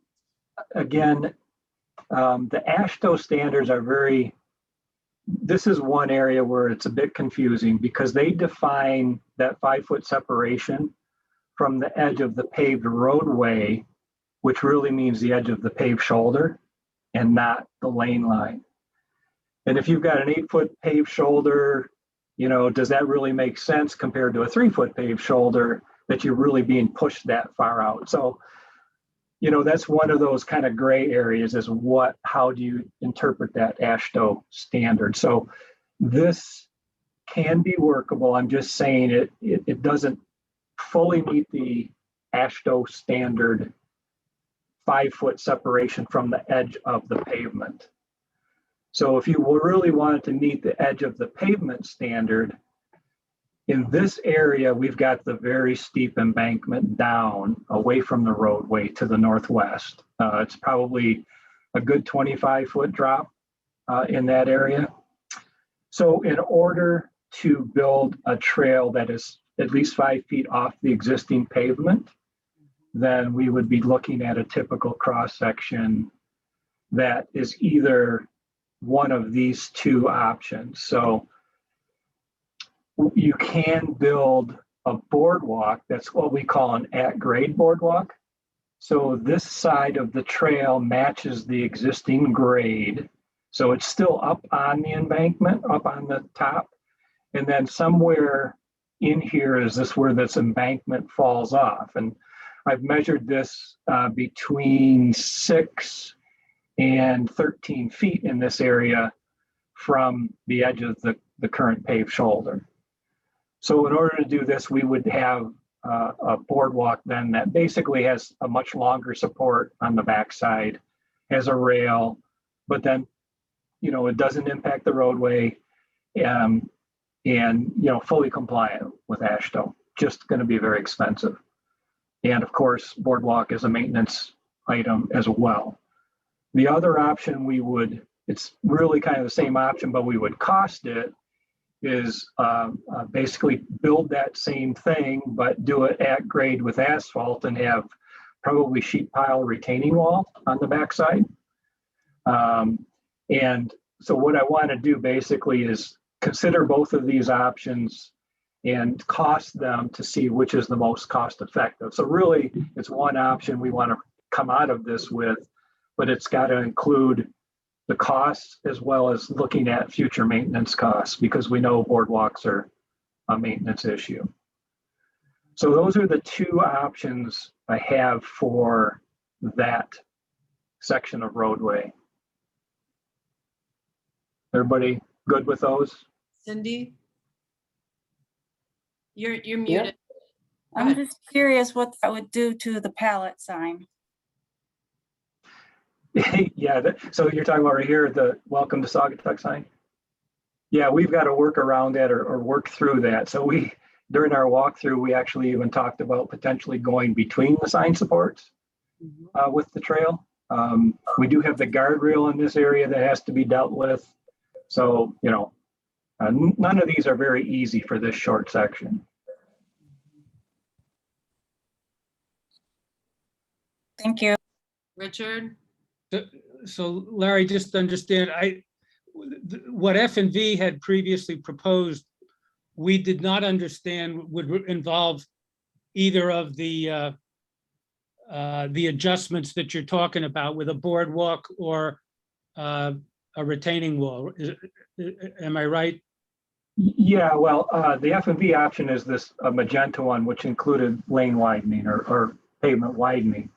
Again, the AASHTO standards are very, this is one area where it's a bit confusing because they define that 5-foot separation from the edge of the paved roadway, which really means the edge of the paved shoulder and not the lane line. And if you've got an 8-foot paved shoulder, you know, does that really make sense compared to a 3-foot paved shoulder that you're really being pushed that far out? So that's one of those kind of gray areas is how do you interpret that AASHTO standard? So this can be workable. I'm just saying it doesn't fully meet the AASHTO standard 5-foot separation from the edge of the pavement. So if you really wanted to meet the edge of the pavement standard, in this area, we've got the very steep embankment down away from the roadway to the northwest. It's probably a good 25-foot drop in that area. So in order to build a trail that is at least 5 feet off the existing pavement, then we would be looking at a typical cross section that is either one of these two options. So you can build a boardwalk. That's what we call an at-grade boardwalk. So this side of the trail matches the existing grade. So it's still up on the embankment, up on the top. And then somewhere in here is this where this embankment falls off. And I've measured this between 6 and 13 feet in this area from the edge of the current paved shoulder. So in order to do this, we would have a boardwalk then that basically has a much longer support on the backside, has a rail, but then, it doesn't impact the roadway and, fully compliant with AASHTO. Just going to be very expensive. And of course, boardwalk is a maintenance item as well. The other option it's really kind of the same option, but we would cost it, is basically build that same thing, but do it at grade with asphalt and have probably sheet pile retaining wall on the backside. And so what I want to do basically is consider both of these options and cost them to see which is the most cost effective. So really, it's one option we want to come out of this with, but it's got to include the costs as well as looking at future maintenance costs, because we know boardwalks are a maintenance issue. So those are the two options I have for that section of roadway. Everybody good with those? Cindy? You're muted. Go I'm ahead. just curious what that would do to the pallet sign. Yeah, so you're talking about right here, the welcome to Saugatuck sign? Yeah, we've got to work around that or work through that. So during our walkthrough, we actually even talked about potentially going between the sign supports with the trail. We do have the guardrail in this area that has to be dealt with. So, none of these are very easy for this short section. Thank you. Richard? So Larry, just to understand, what F&V had previously proposed, we did not understand would involve either of the adjustments that you're talking about with a boardwalk or a retaining wall. Am I right? Yeah, well, the F&V option is this magenta one, which included lane widening or pavement widening.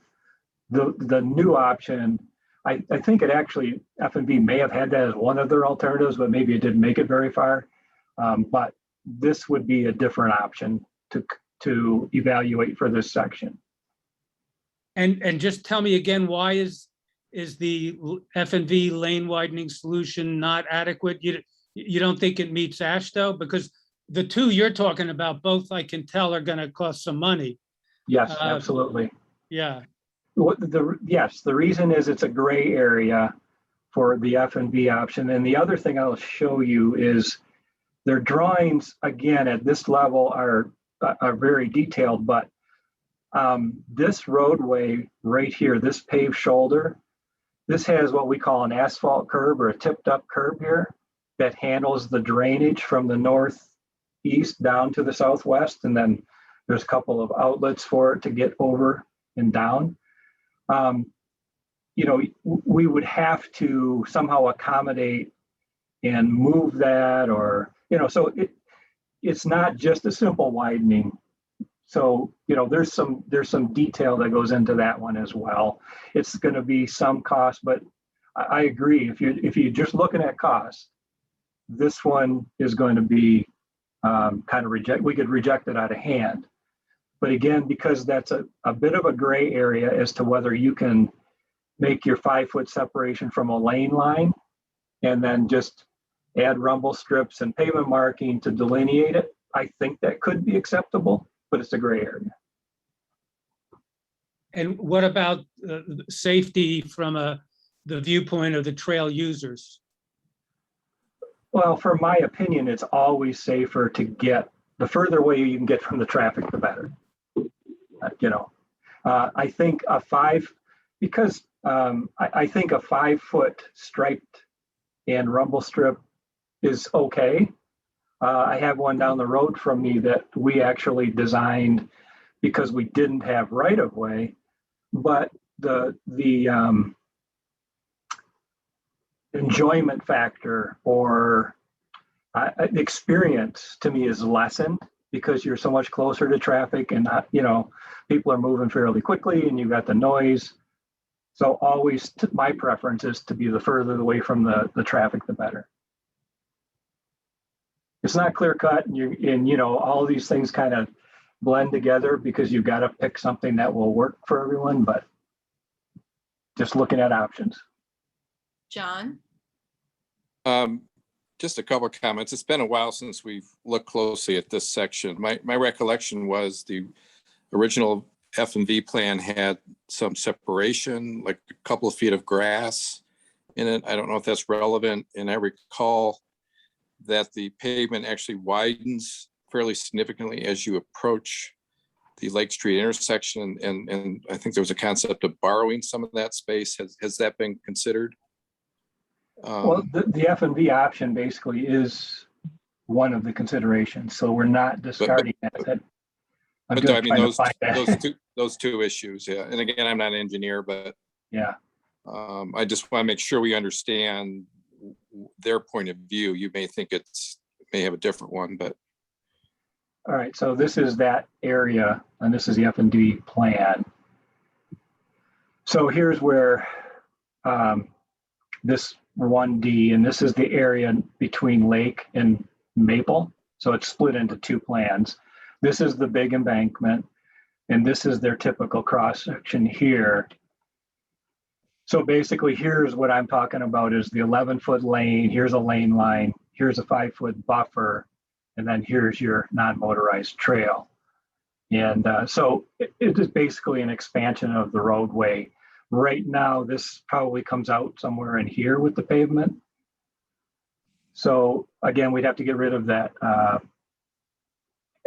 The new option, I think it actually, F&V may have had that as one of their alternatives, but maybe it didn't make it very far. But this would be a different option to evaluate for this section. And just tell me again, why is the F&V lane widening solution not adequate? You don't think it meets AASHTO? Because the two you're talking about, both I can tell are going to cost some money. Yes, absolutely. Yeah. Yes, the reason is it's a gray area for the F&V option. And the other thing I'll show you is their drawings, again, at this level are very detailed, but this roadway right here, this paved shoulder, this has what we call an asphalt curb or a tipped up curb here that handles the drainage from the northeast down to the southwest. And then there's a couple of outlets for it to get over and down. We would have to somehow accommodate and move that, or, so it's not just a simple widening So, there's some detail that goes into that one as well. It's going to be some cost, but I agree. If you're just looking at cost, this one is going to be kind of we could reject it out of hand. But again, because that's a bit of a gray area as to whether you can make your 5-foot separation from a lane line and then just add rumble strips and pavement marking to delineate it, I think that could be acceptable, but it's a gray area. And what about safety from the viewpoint of the trail users? Well, for my opinion, it's always safer to get, the further away you can get from the traffic, the better. I think I think a 5-foot striped and rumble strip is okay. I have one down the road from me that we actually designed because we didn't have right of way, but the enjoyment factor or experience to me is lessened because you're so much closer to traffic and people are moving fairly quickly and you've got the noise. So always my preference is to be the further away from the traffic, the better. It's not clear cut and all these things kind of blend together because you've got to pick something that will work for everyone, but just looking at options. John? Just a couple of comments. It's been a while since we've looked closely at this section. My recollection was the original F&V plan had some separation, like a couple of feet of grass in it. I don't know if that's relevant. And I recall that the pavement actually widens fairly significantly as you approach the Lake Street intersection. And I think there was a concept of borrowing some of that space. Has that been considered? Well, the F&V option basically is one of the considerations. So we're not discarding that. I'm just trying to find that. those two issues. Yeah. And again, I'm not an engineer, but yeah. I just want to make sure we understand their point of view. You may think may have a different one, but. All right. So this is that area and this is the F&V plan. So here's where this 1D, and this is the area between Lake and Maple. So it's split into two plans. This is the big embankment, and this is their typical cross section here. So basically, here's what I'm talking about is the 11-foot lane. Here's a lane line. Here's a 5-foot buffer, and then here's your non-motorized trail. And so it is basically an expansion of the roadway. Right now, this probably comes out somewhere in here with the pavement. So again, we'd have to get rid of that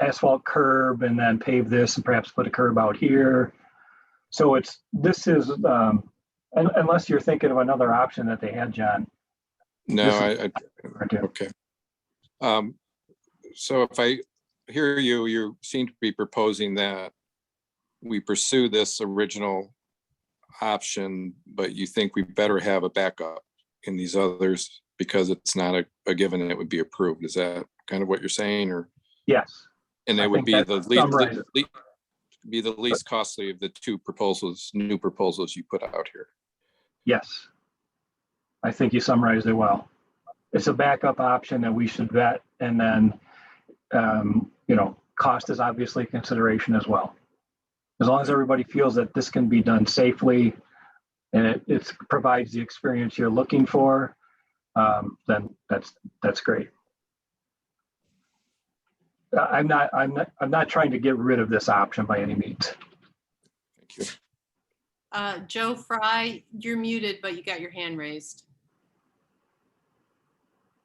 asphalt curb and then pave this and perhaps put a curb out here. So this is, unless you're thinking of another option that they had, John. No, okay. So if I hear you, you seem to be proposing that we pursue this original option, but you think we better have a backup in these others because it's not a given and it would be approved. Is that kind of what you're saying, or? Yes. And it would be the least costly of the two new proposals you put out here. Yes. I think you summarized it well. It's a backup option that we should vet, and then, cost is obviously a consideration as well. As long as everybody feels that this can be done safely and it provides the experience you're looking for, then that's great. I'm not trying to get rid of this option by any means. Thank you. Joe Fry, you're muted, but you got your hand raised.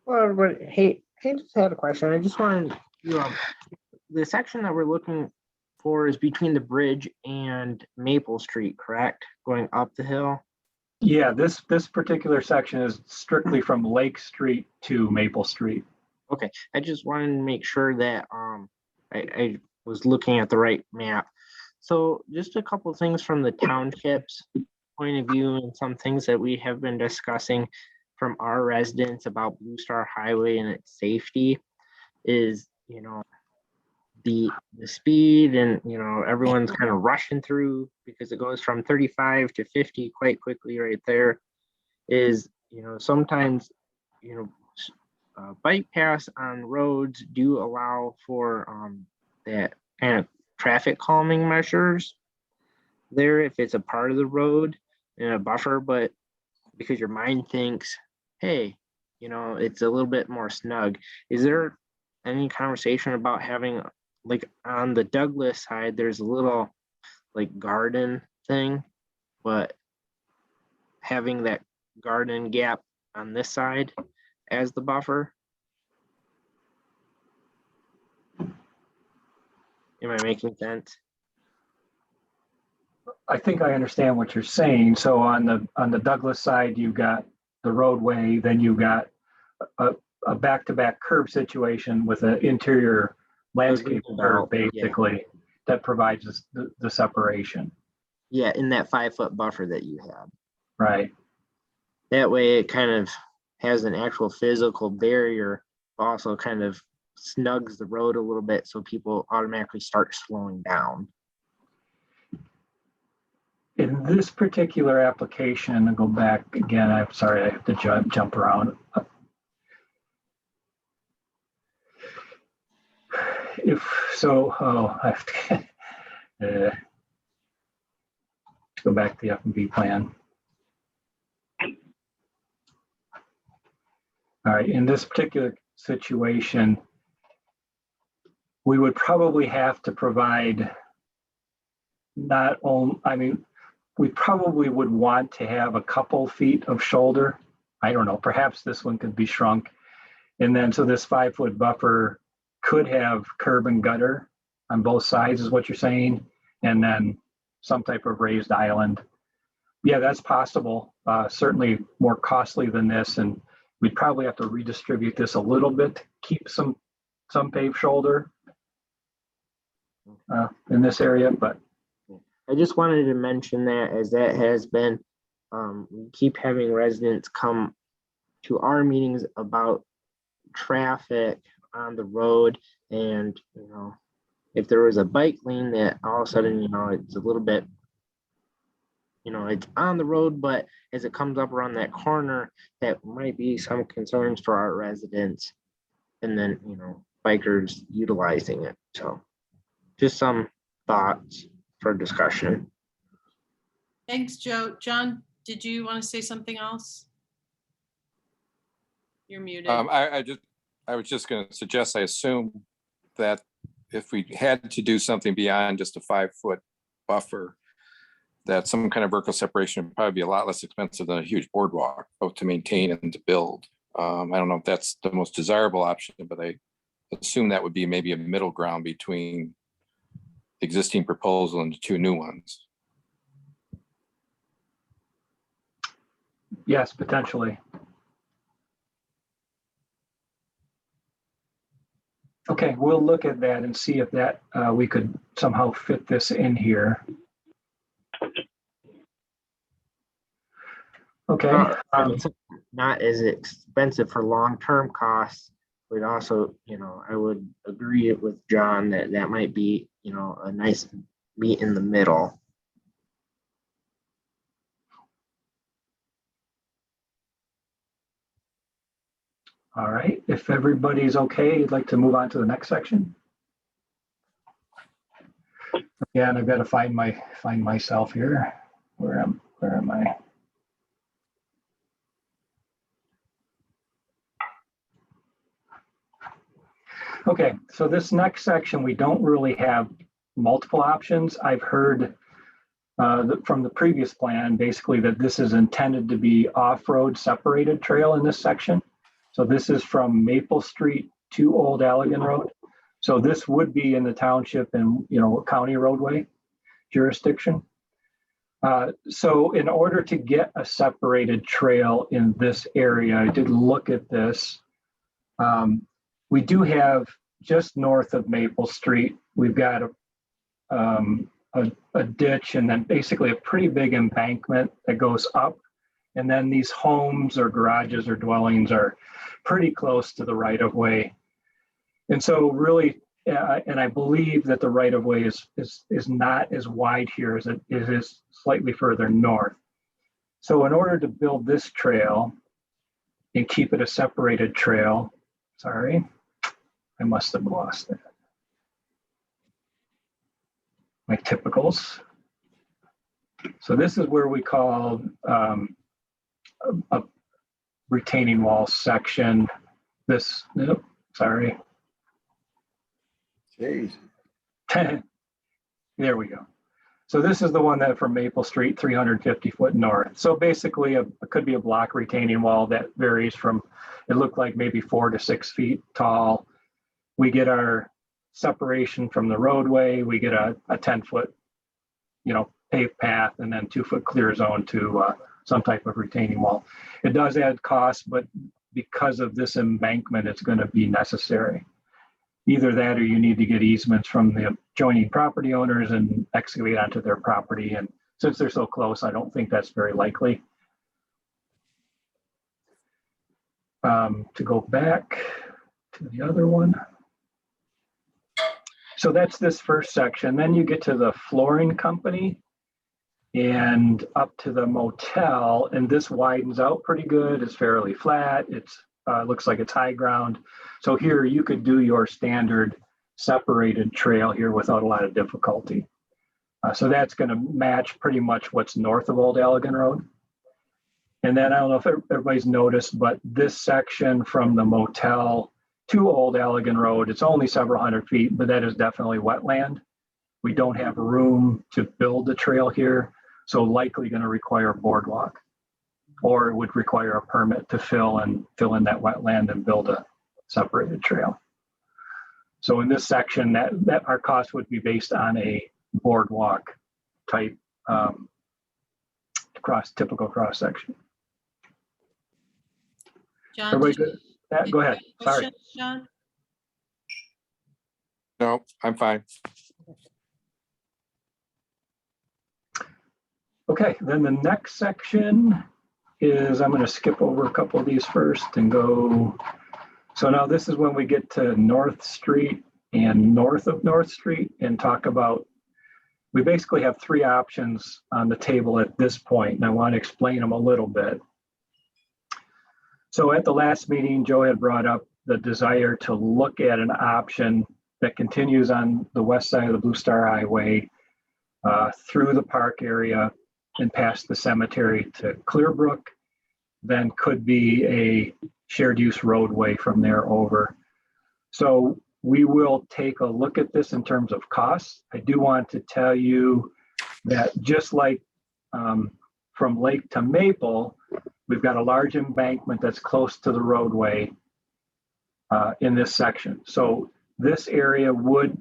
Well, everybody, hey, just had a question. I just wanted, the section that we're looking for is between the bridge and Maple Street, correct? Going up the hill? Yeah, this particular section is strictly from Lake Street to Maple Street. Okay, I just wanted to make sure that I was looking at the right map. So just a couple of things from the township's point of view and some things that we have been discussing from our residents about Blue Star Highway and its safety is, the speed and, everyone's kind of rushing through because it goes from 35 to 50 quite quickly right there, is, sometimes, bike paths on roads do allow for that kind of traffic calming measures there if it's a part of the road in a buffer, but because your mind thinks, hey, it's a little bit more snug. Is there any conversation about having, like, on the Douglas side, there's a little like garden thing, but having that garden gap on this side as the buffer? Am I making sense? I think I understand what you're saying. So on the Douglas side, you've got the roadway, then you've got a back-to-back curb situation with an interior landscape curb, basically, that provides us the separation. Yeah, in that 5-foot buffer that you have. Right. That way it kind of has an actual physical barrier, also kind of snugs the road a little bit so people automatically start slowing down. In this particular application, I'll go back again. I'm sorry, I have to jump around. If so, I have to go back to the F&B plan. All right, in this particular situation, we would probably have to provide not only, we probably would want to have a couple feet of shoulder. I don't know, perhaps this one could be shrunk. And then, so this 5-foot buffer could have curb and gutter on both sides is what you're saying. And then some type of raised island. Yeah, that's possible. Certainly more costly than this. And we'd probably have to redistribute this a little bit to keep some paved shoulder in this area, but. I just wanted to mention that, as that has been, we keep having residents come to our meetings about traffic on the road, and if there was a bike lane that all of a sudden it's a little bit, it's on the road, but as it comes up around that corner, that might be some concerns for our residents, and then bikers utilizing it. So just some thoughts for discussion. Thanks, Joe. John, did you want to say something else? You're muted. I was just going to suggest, I assume that if we had to do something beyond just a 5-foot buffer, that some kind of vertical separation would probably be a lot less expensive than a huge boardwalk, both to maintain and to build. I don't know if that's the most desirable option, but I assume that would be maybe a middle ground between existing proposal and the 2 new ones. Yes, potentially. Okay, we'll look at that and see if that we could somehow fit this in here. Okay. It's not as expensive for long-term costs, but also, I would agree with John that that might be, a nice meet in the middle. All right, if everybody's okay, I'd like to move on to the next section. Again, I've got to find myself here. Where am I? Okay, so this next section, we don't really have multiple options. I've heard from the previous plan, basically, that this is intended to be off-road separated trail in this section. So this is from Maple Street to Old Allegan Road. So this would be in the township and county roadway jurisdiction. So in order to get a separated trail in this area, I did look at this. We do have just north of Maple Street, we've got a ditch and then basically a pretty big embankment that goes up. And then these homes or garages or dwellings are pretty close to the right of way. And so really And I believe that the right of way is not as wide here as it is slightly further north. So in order to build this trail and keep it a separated trail, sorry, I must have lost it. My typicals. So this is where we call a retaining wall section. This, nope, sorry. Jeez. There we go. So this is the one that from Maple Street, 350 foot north. So basically it could be a block retaining wall that varies from, it looked like maybe 4 to 6 feet tall. We get our separation from the roadway. We get a 10-foot, paved path, and then 2-foot clear zone to some type of retaining wall. It does add cost, but because of this embankment, it's going to be necessary. Either that or you need to get easements from the adjoining property owners and excavate onto their property. And since they're so close, I don't think that's very likely. To go back to the other one. So that's this first section. Then you get to the flooring company and up to the motel, and this widens out pretty good. It's fairly flat. It's looks like it's high ground. So here you could do your standard separated trail here without a lot of difficulty. So that's going to match pretty much what's north of Old Allegan Road. And then I don't know if everybody's noticed, but this section from the motel to Old Allegan Road, it's only several hundred feet, but that is definitely wetland. We don't have room to build a trail here, so likely going to require a boardwalk, or it would require a permit to fill in that wetland and build a separated trail. So in this section, that our cost would be based on a boardwalk type typical cross section. John, Everybody did good? Yeah, go ahead. you have Sorry. questions, John? No, I'm fine. Okay, then the next section is, I'm going to skip over a couple of these first and go. So now this is when we get to North Street and north of North Street and talk about, we basically have 3 options on the table at this point, and I want to explain them a little bit. So at the last meeting, Joe had brought up the desire to look at an option that continues on the west side of the Blue Star Highway through the park area and past the cemetery to Clearbrook, then could be a shared use roadway from there over. So we will take a look at this in terms of costs. I do want to tell you that just like from Lake to Maple, we've got a large embankment that's close to the roadway in this section. So this area would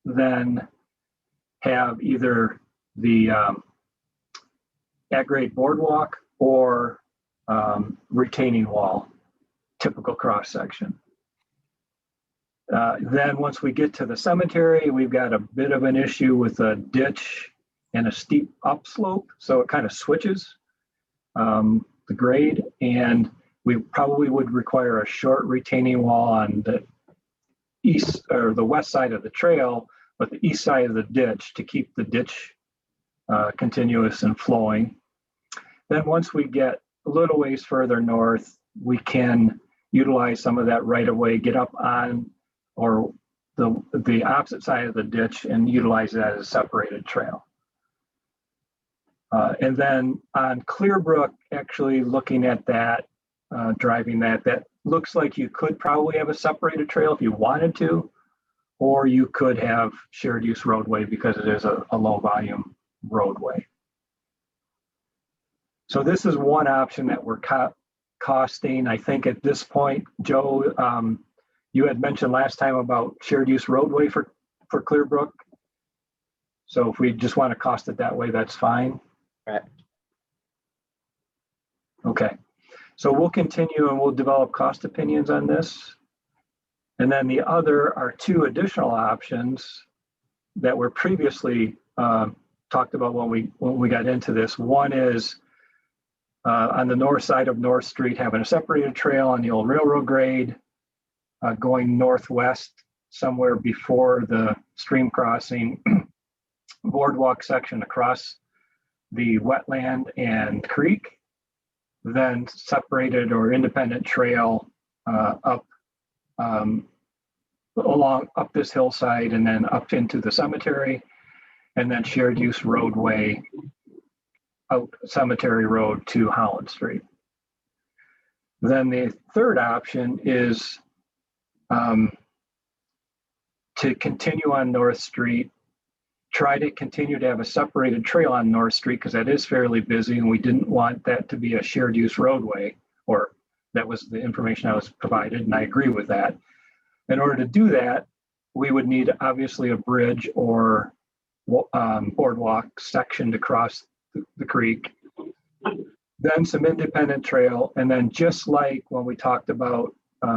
then have either the at-grade boardwalk or retaining wall, typical cross section. Then once we get to the cemetery, we've got a bit of an issue with a ditch and a steep upslope. So it kind of switches the grade, and we probably would require a short retaining wall on the east or the west side of the trail, but the east side of the ditch to keep the ditch continuous and flowing. Then once we get a little ways further north, we can utilize some of that right of way, get up on or the opposite side of the ditch and utilize that as a separated trail. And then on Clearbrook, actually looking at that, driving that looks like you could probably have a separated trail if you wanted to, or you could have shared use roadway because it is a low volume roadway. So this is one option that we're costing. I think at this point, Joe, you had mentioned last time about shared use roadway for Clearbrook. So if we just want to cost it that way, that's fine. Right. Okay, so we'll continue and we'll develop cost opinions on this. And then the other are 2 additional options that were previously talked about when we got into this. One is on the north side of North Street, having a separated trail on the old railroad grade, going northwest somewhere before the stream crossing boardwalk section across the wetland and creek, then separated or independent trail up along up this hillside and then up into the cemetery, and then shared use roadway out Cemetery Road to Holland Street. Then the third option is to continue on North Street, try to continue to have a separated trail on North Street because that is fairly busy and we didn't want that to be a shared use roadway, or that was the information I was provided, and I agree with that. In order to do that, we would need obviously a bridge or boardwalk section to cross the creek, then some independent trail, and then just like when we talked about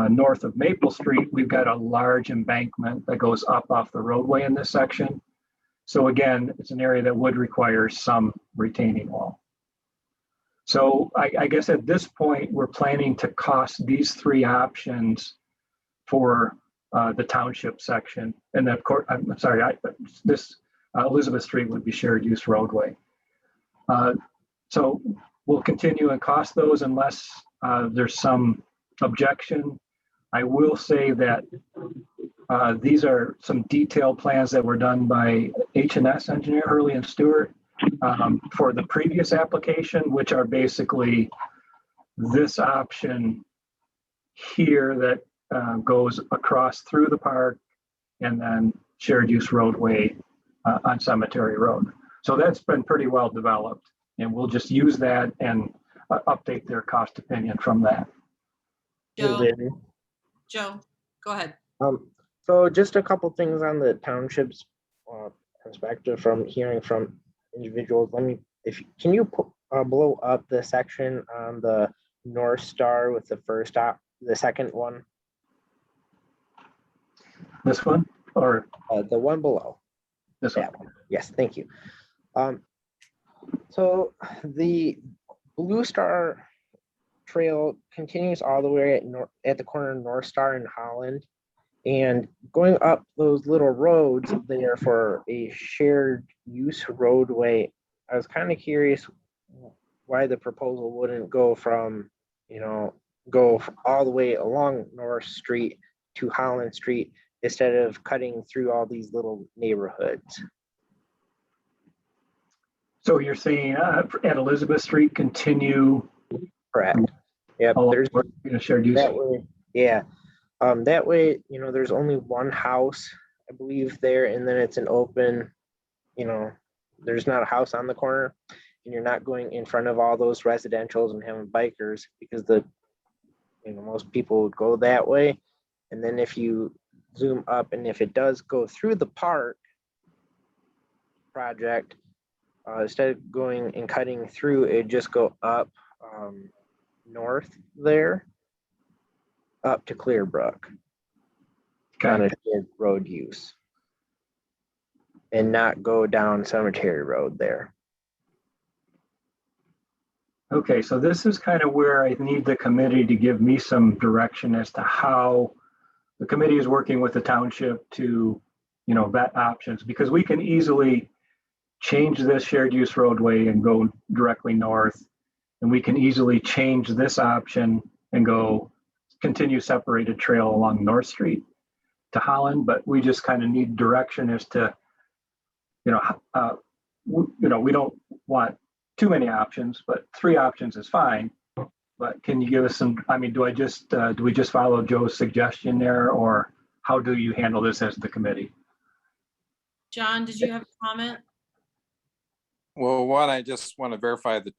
north of Maple Street, we've got a large embankment that goes up off the roadway in this section. So again, it's an area that would require some retaining wall. So I guess at this point, we're planning to cost these three options for the township section. And then of course, I'm sorry, this Elizabeth Street would be shared use roadway. So we'll continue and cost those unless there's some objection. I will say that these are some detailed plans that were done by H&S engineer Hurley and Stewart for the previous application, which are basically this option here that goes across through the park and then shared use roadway on Cemetery Road. So that's been pretty well developed, and we'll just use that and update their cost opinion from that. Joe, go ahead. So just a couple things on the township's perspective from hearing from individuals. Can you blow up the section on the North Star with the second one? This one or the one below? This one. Yes, thank you. So the Blue Star Trail continues all the way at the corner of North Star and Holland, and going up those little roads there for a shared use roadway. I was kind of curious why the proposal wouldn't go from, go all the way along North Street to Holland Street instead of cutting through all these little neighborhoods. So you're saying at Elizabeth Street continue? Correct. Yep. There's a shared use. That way, yeah. That way, there's only one house, I believe, there, and then it's an open, there's not a house on the corner, and you're not going in front of all those residentials and having bikers, because most people would go that way. And then if you zoom up, and if it does go through the park project, instead of going and cutting through, it just go up north there, up to Clearbrook, on a shared road use, and not go down Cemetery Road there. Okay, so this is kind of where I need the committee to give me some direction as to how the committee is working with the township to, vet options, because we can easily change this shared use roadway and go directly north, and we can easily change this option and go continue separated trail along North Street to Holland, but we just kind of need direction as to, we don't want too many options, but 3 options is fine. But can you give us some, do we just follow Joe's suggestion there, or how do you handle this as the committee? John, did you have a comment? Well, one, I just want to verify the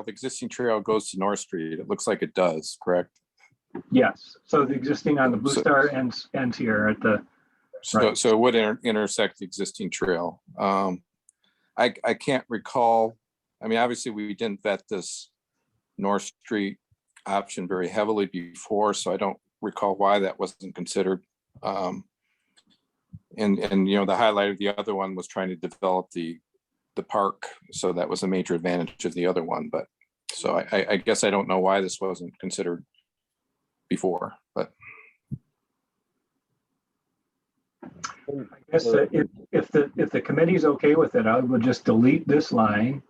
existing trail goes to North Street. It looks like it does, correct? Yes. So the existing on the Blue Star ends here at the. So it would intersect the existing trail. I can't recall. Obviously we didn't vet this North Street option very heavily before, so I don't recall why that wasn't considered. And the highlight of the other one was trying to develop the park, so that was a major advantage of the other one. But so I guess I don't know why this wasn't considered before, but. I guess if the committee's okay with it, I would just delete this line.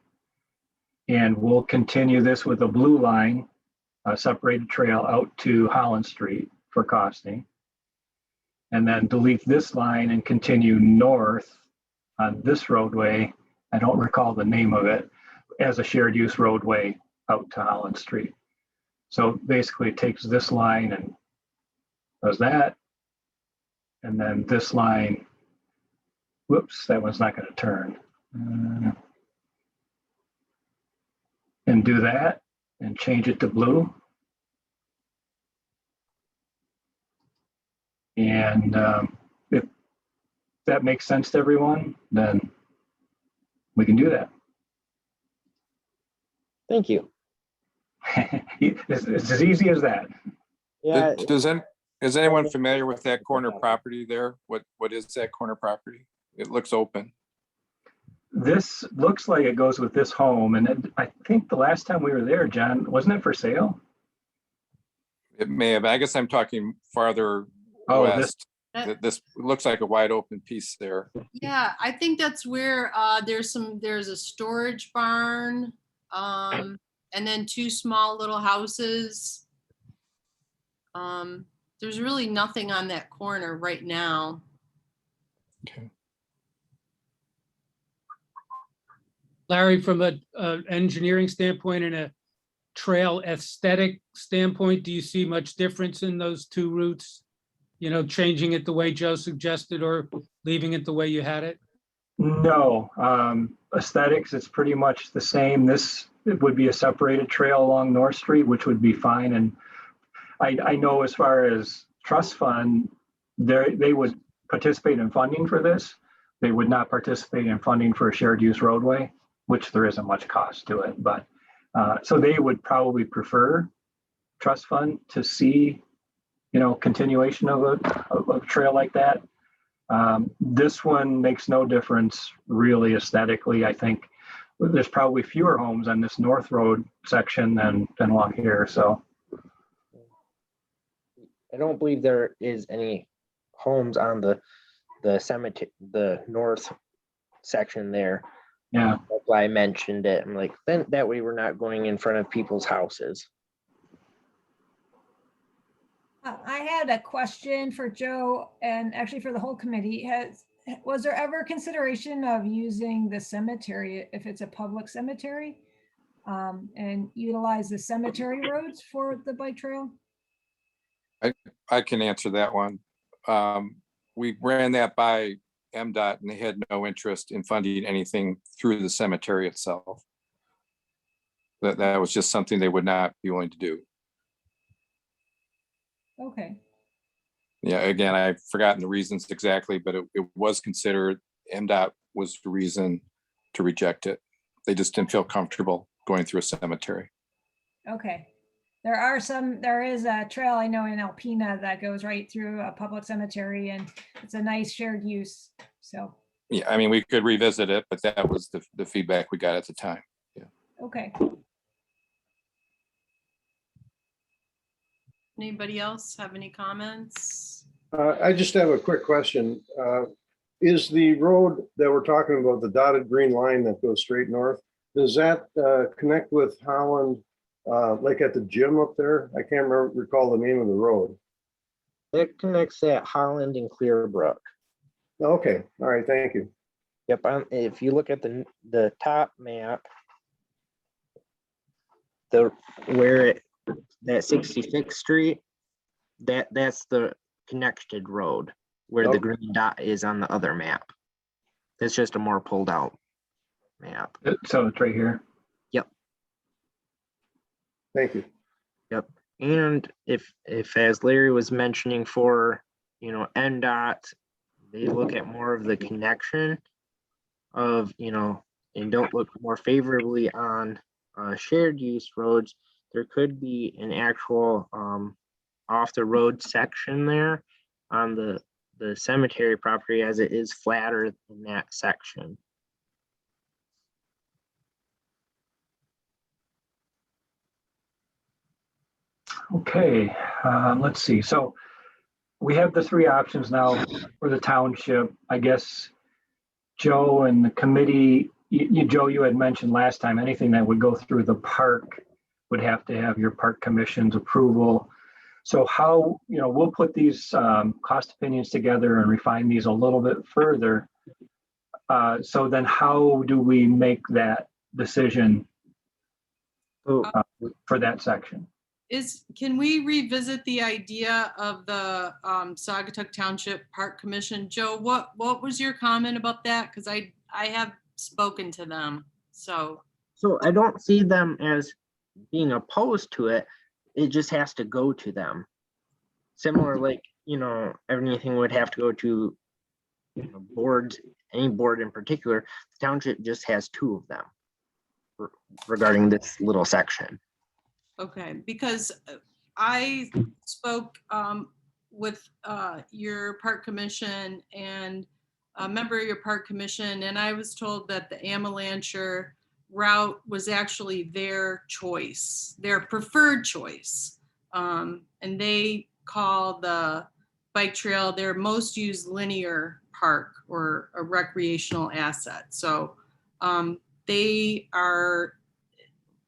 And we'll continue this with a blue line, a separated trail out to Holland Street for costing. And then delete this line and continue north on this roadway. I don't recall the name of it, as a shared use roadway out to Holland Street. So basically it takes this line and does that. And then this line, whoops, that one's not going to turn. And do that and change it to blue. And if that makes sense to everyone, then we can do that. Thank you. It's as easy as that. Yeah, Is anyone familiar with that corner property there? What is that corner property? It looks open. This looks like it goes with this home. And I think the last time we were there, John, wasn't it for sale? It may have, I guess I'm talking farther Oh, west. This looks like a wide open piece there. Yeah, I think that's where there's a storage barn, and then two small little houses. There's really nothing on that corner right now. Okay. Larry, from a engineering standpoint and a trail aesthetic standpoint, do you see much difference in those two routes? You know, changing it the way Joe suggested or leaving it the way you had it? No, aesthetics, it's pretty much the same. It would be a separated trail along North Street, which would be fine. And I know as far as trust fund, they would participate in funding for this. They would not participate in funding for a shared use roadway, which there isn't much cost to it. But so they would probably prefer trust fund to see, continuation of a trail like that. This one makes no difference really aesthetically. I think there's probably fewer homes on this North Road section than along here. So I don't believe there is any homes on the cemetery, the north section there. yeah. That's why I mentioned it. I'm like, then that way we're not going in front of people's houses. I had a question for Joe and actually for the whole committee. Was there ever consideration of using the cemetery if it's a public cemetery, and utilize the cemetery roads for the bike trail? I can answer that one. We ran that by MDOT and they had no interest in funding anything through the cemetery itself. That was just something they would not be willing to do. Okay. Yeah, again, I've forgotten the reasons exactly, but it was considered. MDOT was the reason to reject it. They just didn't feel comfortable going through a cemetery. Okay. There is a trail I know in Alpena that goes right through a public cemetery, and it's a nice shared use. So. Yeah, I mean, we could revisit it, but that was the feedback we got at the time. Yeah. Okay. Anybody else have any comments? I just have a quick question. Is the road that we're talking about, the dotted green line that goes straight north, does that connect with Holland, like at the gym up there? I can't recall the name of the road. It connects at Holland and Clearbrook. Okay, all right, thank you. Yep, if you look at the top map, that 66th Street, that's the connected road where the green dot is on the other map. It's just a more pulled out map. So it's right here. Yep. Thank you. Yep. And if as Larry was mentioning for, NDOT, they look at more of the connection of, and don't look more favorably on shared use roads, there could be an actual off the road section there on the cemetery property, as it is flatter in that section. Okay, let's see. So we have the three options now for the township. I guess Joe and the committee, Joe, you had mentioned last time, anything that would go through the park would have to have your park commission's approval. So how, we'll put these cost opinions together and refine these a little bit further. So then how do we make that decision for that section? Can we revisit the idea of the Saugatuck Township Park Commission? Joe, what was your comment about that? Because I have spoken to them, so. So I don't see them as being opposed to it. It just has to go to them. Similar, like, everything would have to go to boards, any board in particular. The township just has two of them regarding this little section. Okay, because I spoke with your park commission and a member of your park commission, and I was told that the Amalancher route was actually their choice, their preferred choice. And they call the bike trail their most used linear park or a recreational asset. So they are,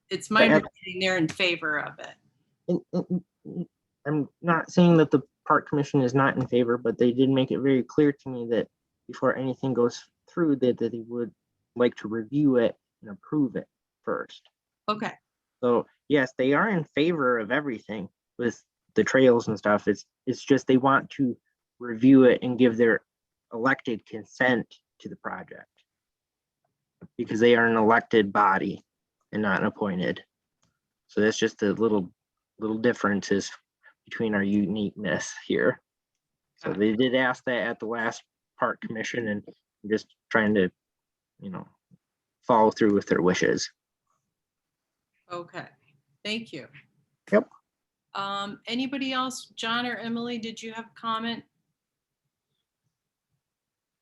it's my understanding they're in favor of it. I'm not saying that the park commission is not in favor, but they did make it very clear to me that before anything goes through, that they would like to review it and approve it first. Okay. So yes, they are in favor of everything with the trails and stuff. It's just they want to review it and give their elected consent to the project because they are an elected body and not an appointed. So that's just the little differences between our uniqueness here. So they did ask that at the last park commission, and I'm just trying to, follow through with their wishes. Okay, thank you. Yep. Anybody else? John or Emily, did you have a comment?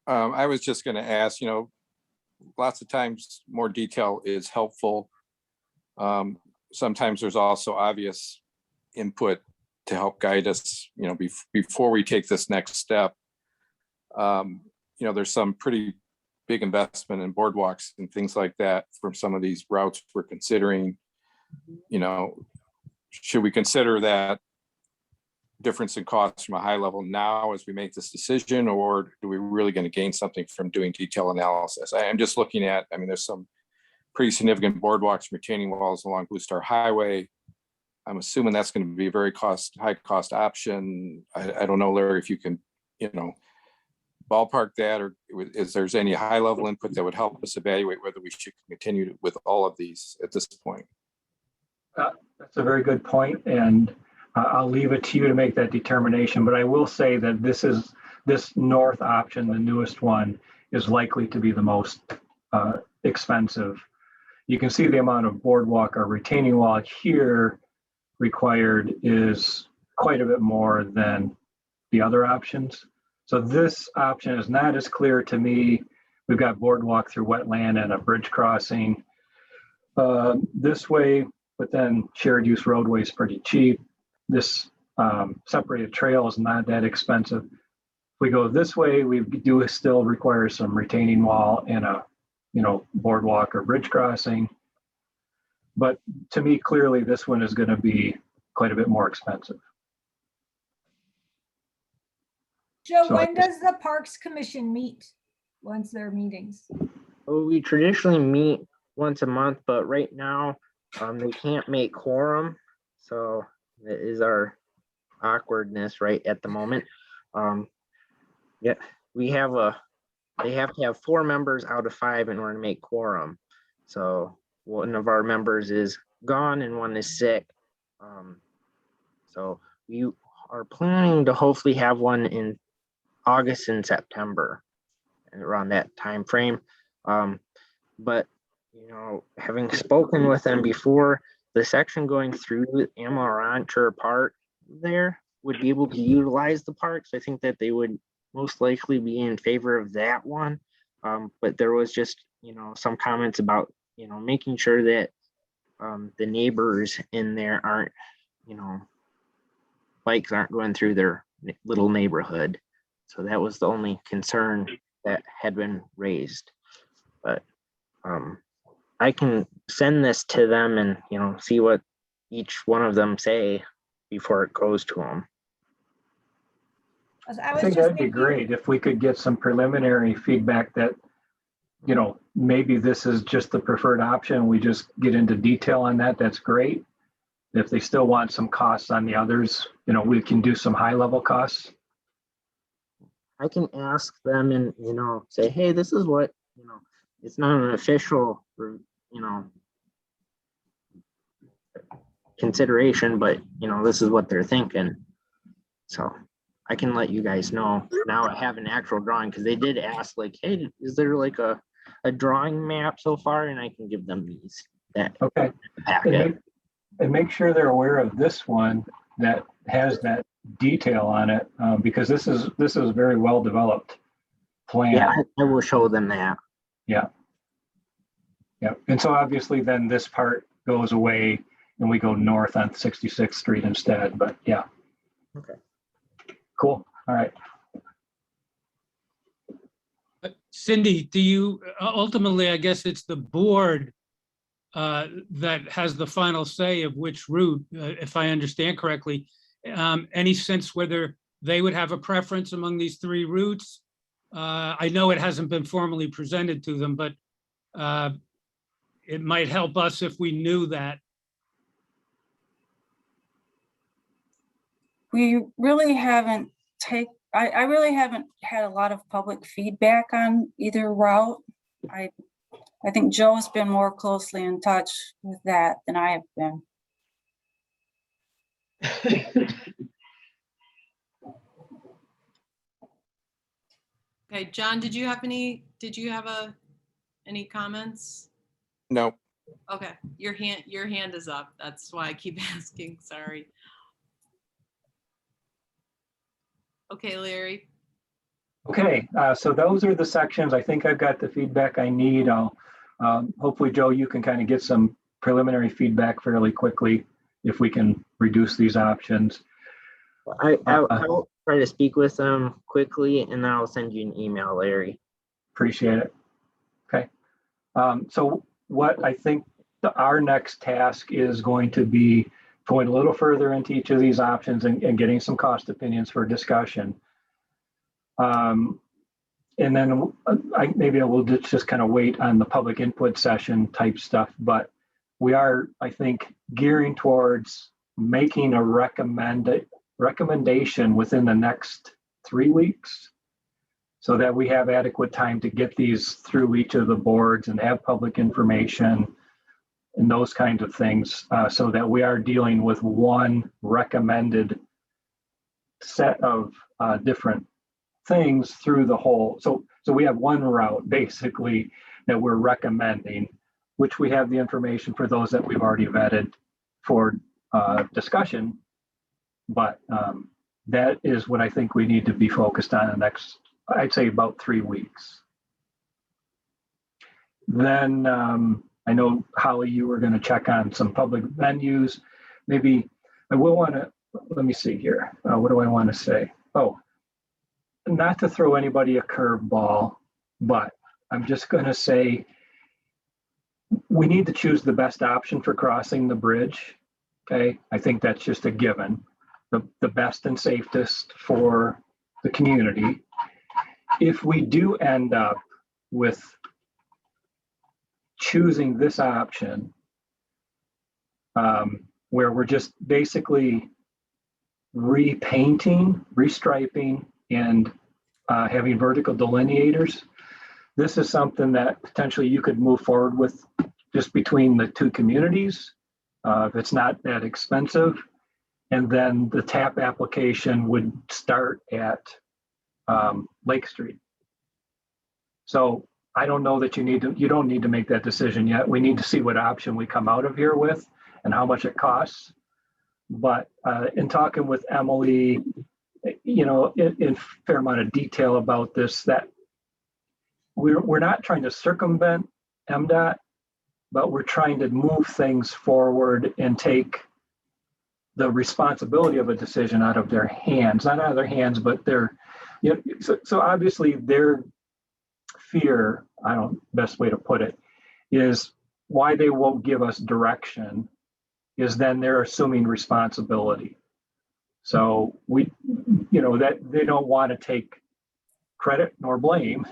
I was just going to ask, lots of times more detail is helpful. Sometimes there's also obvious input to help guide us, before we take this next step. There's some pretty big investment in boardwalks and things like that from some of these routes we're considering. Should we consider that difference in costs from a high level now as we make this decision, or do we really going to gain something from doing detail analysis? I'm just looking at, there's some pretty significant boardwalks, retaining walls along Blue Star Highway. I'm assuming that's going to be a very high cost option. I don't know, Larry, if you can, ballpark that, or is there's any high level input that would help us evaluate whether we should continue with all of these at this point? That's a very good point, and I'll leave it to you to make that determination. But I will say that this north option, the newest one, is likely to be the most expensive. You can see the amount of boardwalk or retaining wall here required is quite a bit more than the other options. So this option is not as clear to me. We've got boardwalk through wetland and a bridge crossing this way, but then shared use roadway is pretty cheap. This separated trail is not that expensive. If we go this way, we do still require some retaining wall and a boardwalk or bridge crossing. But to me, clearly, this one is going to be quite a bit more expensive. Joe, So when does the Parks Commission meet? Once their meetings? Well, we traditionally meet once a month, but right now they can't make quorum. So that is our awkwardness right at the moment. Yeah, they have to have 4 members out of 5 in order to make quorum. So one of our members is gone and one is sick. So we are planning to hopefully have one in August and September, around that time frame. But having spoken with them before, the section going through Amalancher Park there would be able to utilize the parks. I think that they would most likely be in favor of that one. But there was just some comments about making sure that the neighbors in there aren't bikes aren't going through their little neighborhood. So that was the only concern that had been raised. But I can send this to them and, see what each one of them say before it goes to them. I I was think just that'd be thinking, great if we could get some preliminary feedback that, maybe this is just the preferred option. We just get into detail on that. That's great. If they still want some costs on the others, we can do some high level costs. I can ask them and, say, hey, this is what, it's not an official, consideration, but, this is what they're thinking. So I can let you guys know. Now I have an actual drawing because they did ask like, hey, is there like a drawing map so far? And I can give them these. Okay. Packet. And make sure they're aware of this one that has that detail on it, because this is a very well developed plan. Yeah, I will show them that. Yeah. And so obviously then this part goes away and we go north on 66th Street instead, but yeah. Okay. Cool. All right. Cindy, do you, ultimately, I guess it's the board that has the final say of which route, if I understand correctly. Any sense whether they would have a preference among these three routes? I know it hasn't been formally presented to them, but it might help us if we knew that. We really haven't I really haven't had a lot of public feedback on either route. I think Joe's been more closely in touch with that than I have been. Okay, John, did you have any comments? No. Okay, your hand is up. That's why I keep asking, sorry. Okay, Larry. Okay, so those are the sections. I think I've got the feedback I need. Hopefully, Joe, you can kind of get some preliminary feedback fairly quickly if we can reduce these options. I'll try to speak with them quickly and then I'll send you an email, Larry. Appreciate it. Okay. So what I think our next task is going to be going a little further into each of these options and getting some cost opinions for discussion. And then maybe I will just kind of wait on the public input session type stuff, but we are, I think, gearing towards making a recommendation within the next 3 weeks so that we have adequate time to get these through each of the boards and have public information and those kinds of things, so that we are dealing with one recommended set of different things through the whole. So we have one route basically that we're recommending, which we have the information for those that we've already vetted for discussion. But that is what I think we need to be focused on in the next, I'd say, about 3 weeks. Then I know, Holly, you were going to check on some public venues. Maybe I will want to, let me see here. What do I want to say? Oh, not to throw anybody a curveball, but I'm just going to say we need to choose the best option for crossing the bridge. Okay, I think that's just a given. The best and safest for the community. If we do end up with choosing this option, where we're just basically repainting, restriping, and having vertical delineators, this is something that potentially you could move forward with just between the two communities if it's not that expensive. And then the TAP application would start at Lake Street. So I don't know that you don't need to make that decision yet. We need to see what option we come out of here with and how much it costs. But in talking with Emily, in fair amount of detail about this, that we're not trying to circumvent MDOT, but we're trying to move things forward and take the responsibility of a decision out of their hands, not out of their hands, but their, you know, so obviously their fear, I don't, best way to put it, is why they won't give us direction is then they're assuming responsibility. So we, you know, that they don't want to take credit nor blame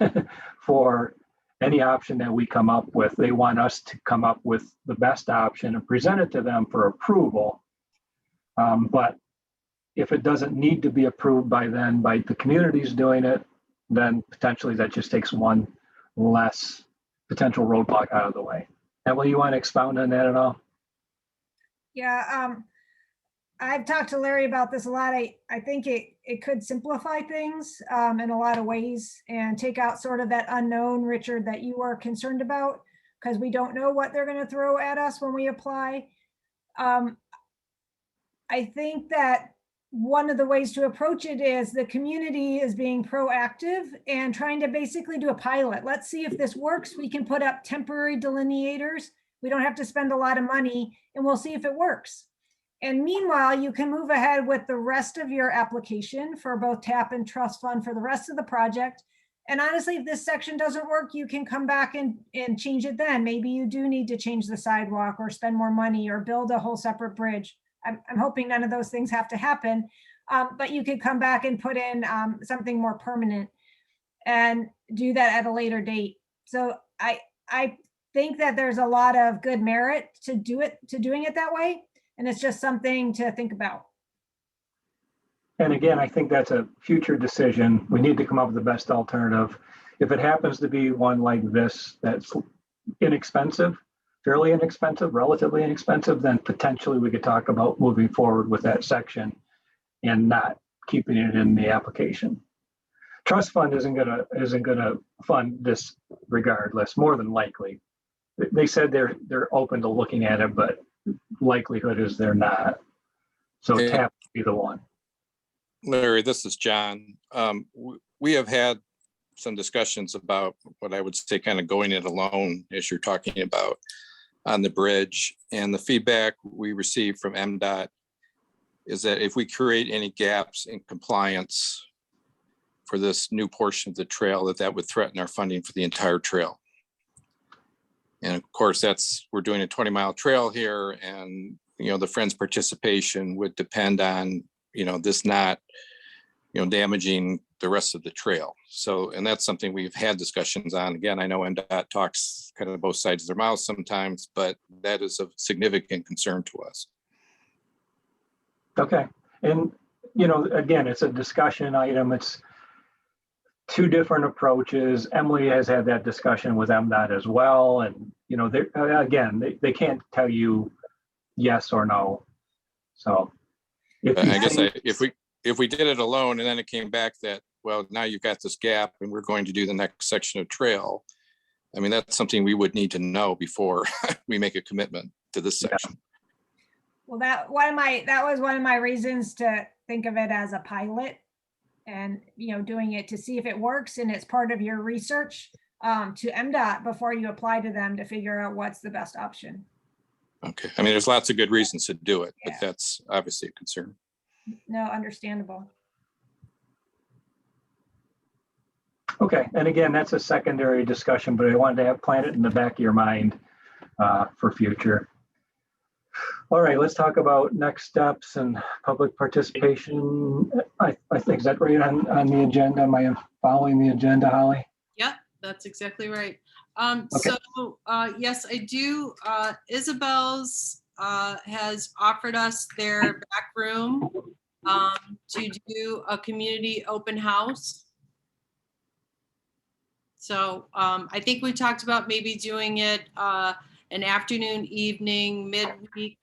for any option that we come up with. They want us to come up with the best option and present it to them for approval. But if it doesn't need to be approved by then, by the communities doing it, then potentially that just takes one less potential roadblock out of the way. Emily, you want to expound on that at all? Yeah, I've talked to Larry about this a lot. I think it could simplify things in a lot of ways and take out sort of that unknown, Richard, that you are concerned about, because we don't know what they're going to throw at us when we apply. I think that one of the ways to approach it is the community is being proactive and trying to basically do a pilot. Let's see if this works. We can put up temporary delineators. We don't have to spend a lot of money, and we'll see if it works. And meanwhile, you can move ahead with the rest of your application for both TAP and trust fund for the rest of the project. And honestly, if this section doesn't work, you can come back and change it then. Maybe you do need to change the sidewalk or spend more money or build a whole separate bridge. I'm hoping none of those things have to happen, but you could come back and put in something more permanent and do that at a later date. So I think that there's a lot of good merit to doing it that way. And it's just something to think about. And again, I think that's a future decision. We need to come up with the best alternative. If it happens to be one like this, that's inexpensive, fairly inexpensive, relatively inexpensive, then potentially we could talk about moving forward with that section and not keeping it in the application. Trust fund isn't gonna fund this regardless, more than likely. They said they're open to looking at it, but likelihood is they're not. So Okay. TAP would be the one. Larry, this is John. We have had some discussions about what I would say kind of going it alone, as you're talking about on the bridge. And the feedback we received from MDOT is that if we create any gaps in compliance for this new portion of the trail, that would threaten our funding for the entire trail. And of course, we're doing a 20-mile trail here, and the Friends' participation would depend on this not damaging the rest of the trail. So, and that's something we've had discussions on. Again, I know MDOT talks kind of both sides of their mouth sometimes, but that is of significant concern to us. Okay, and again, it's a discussion item. It's two different approaches. Emily has had that discussion with MDOT as well. And, they can't tell you yes or no. So if we did it alone and then it came back that, well, now you've got this gap and we're going to do the next section of trail. I mean, that's something we would need to know before we make a commitment to this section. Well, that was one of my reasons to think of it as a pilot. And, doing it to see if it works, and it's part of your research to MDOT before you apply to them to figure out what's the best option. Okay. I mean, there's lots of good reasons to do it, but Yeah. that's obviously a concern. No, understandable. Okay, and again, that's a secondary discussion, but I wanted to plant it in the back of your mind for future. All right, let's talk about next steps and public participation. I think, is that right on the agenda? Am I following the agenda, Holly? Yep, that's exactly right. Okay. So yes, I do. Isabel's has offered us their back room to do a community open house. So I think we talked about maybe doing it an afternoon, evening, midweek.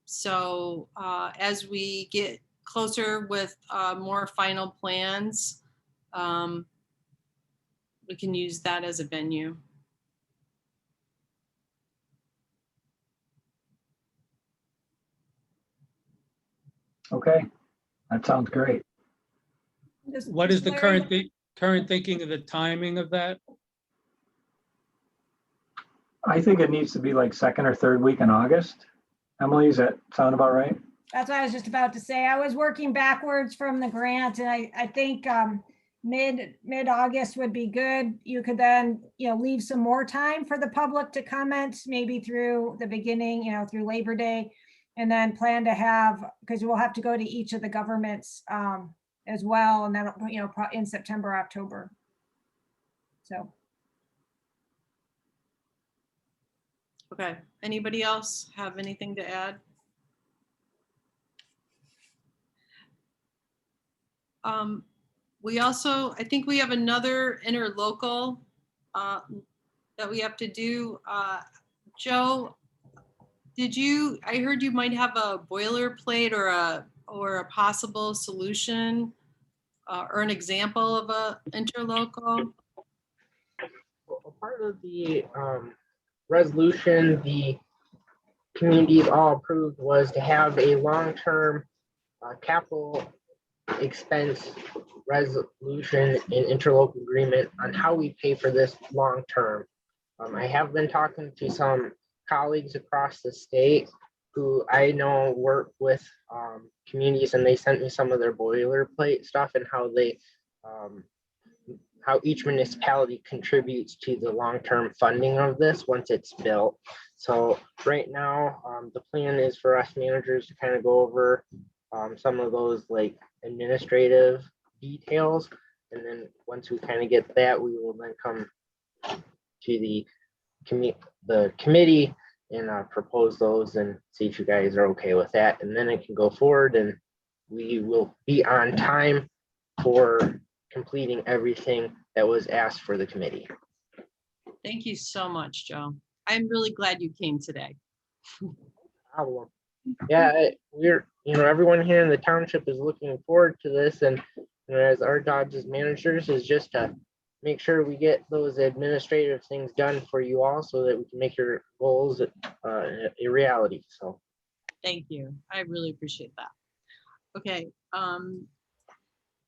So as we get closer with more final plans, we can use that as a venue. Okay, that sounds great. What is the Larry, current thinking of the timing of that? I think it needs to be like second or third week in August. Emily, does that sound about right? That's what I was just about to say. I was working backwards from the grant, and I think mid-August would be good. You could then, leave some more time for the public to comment, maybe through the beginning, through Labor Day, and then plan to have, because we'll have to go to each of the governments as well, and then, in September, October. So. Okay, anybody else have anything to add? We also, I think we have another interlocal that we have to do. Joe, I heard you might have a boilerplate or a possible solution or an example of a interlocal. Well, part of the resolution the communities all approved was to have a long-term capital expense resolution and interlocal agreement on how we pay for this long-term. I have been talking to some colleagues across the state who I know work with communities, and they sent me some of their boilerplate stuff and how they how each municipality contributes to the long-term funding of this once it's built. So right now, the plan is for us managers to kind of go over some of those like administrative details. And then once we kind of get that, we will then come to the committee and propose those and see if you guys are okay with that. And then it can go forward and we will be on time for completing everything that was asked for the committee. Thank you so much, Joe. I'm really glad you came today. Problem. Yeah, we're, everyone here in the township is looking forward to this, and as our jobs as managers is just to make sure we get those administrative things done for you all so that we can make your goals a reality. So thank you. I really appreciate that. Okay.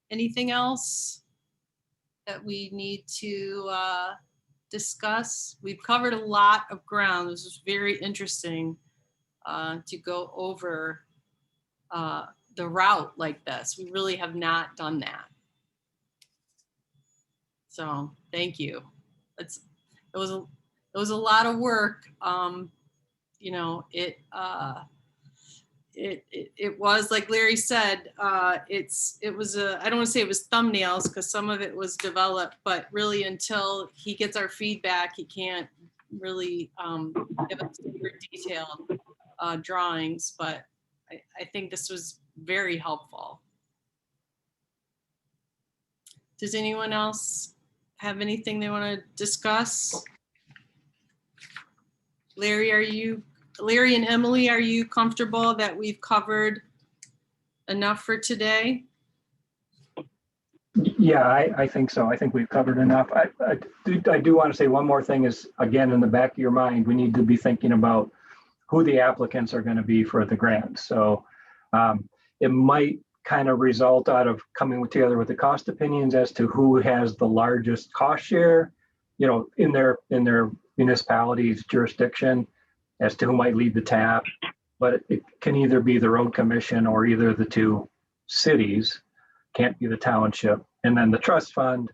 Anything else that we need to discuss? We've covered a lot of ground. This was very interesting to go over the route like this. We really have not done that. So thank you. It was a lot of work. It was, like Larry said, it was I don't want to say it was thumbnails because some of it was developed, but really until he gets our feedback, he can't really give us super detailed drawings, but I think this was very helpful. Does anyone else have anything they want to discuss? Larry and Emily, are you comfortable that we've covered enough for today? Yeah, I think so. I think we've covered enough. I do want to say one more thing is, again, in the back of your mind, we need to be thinking about who the applicants are going to be for the grant. So it might kind of result out of coming together with the cost opinions as to who has the largest cost share, in their municipality's jurisdiction, as to who might lead the tab. But it can either be the road commission or either the two cities, can't be the township. And then the trust fund,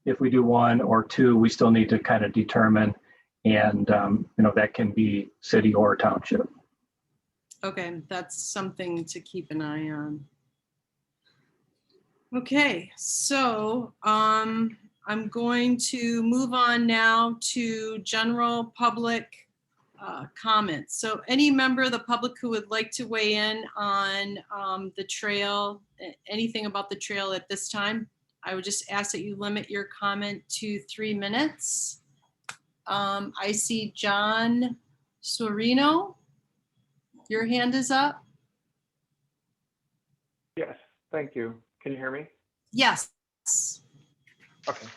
if we do one or two, we still need to kind of determine, and that can be city or township. Okay, that's something to keep an eye on. Okay, so I'm going to move on now to general public comments. So any member of the public who would like to weigh in on the trail, anything about the trail at this time, I would just ask that you limit your comment to 3 minutes. I see John Sorino. Your hand is up. Yes, thank you. Can you hear me? Yes. Okay.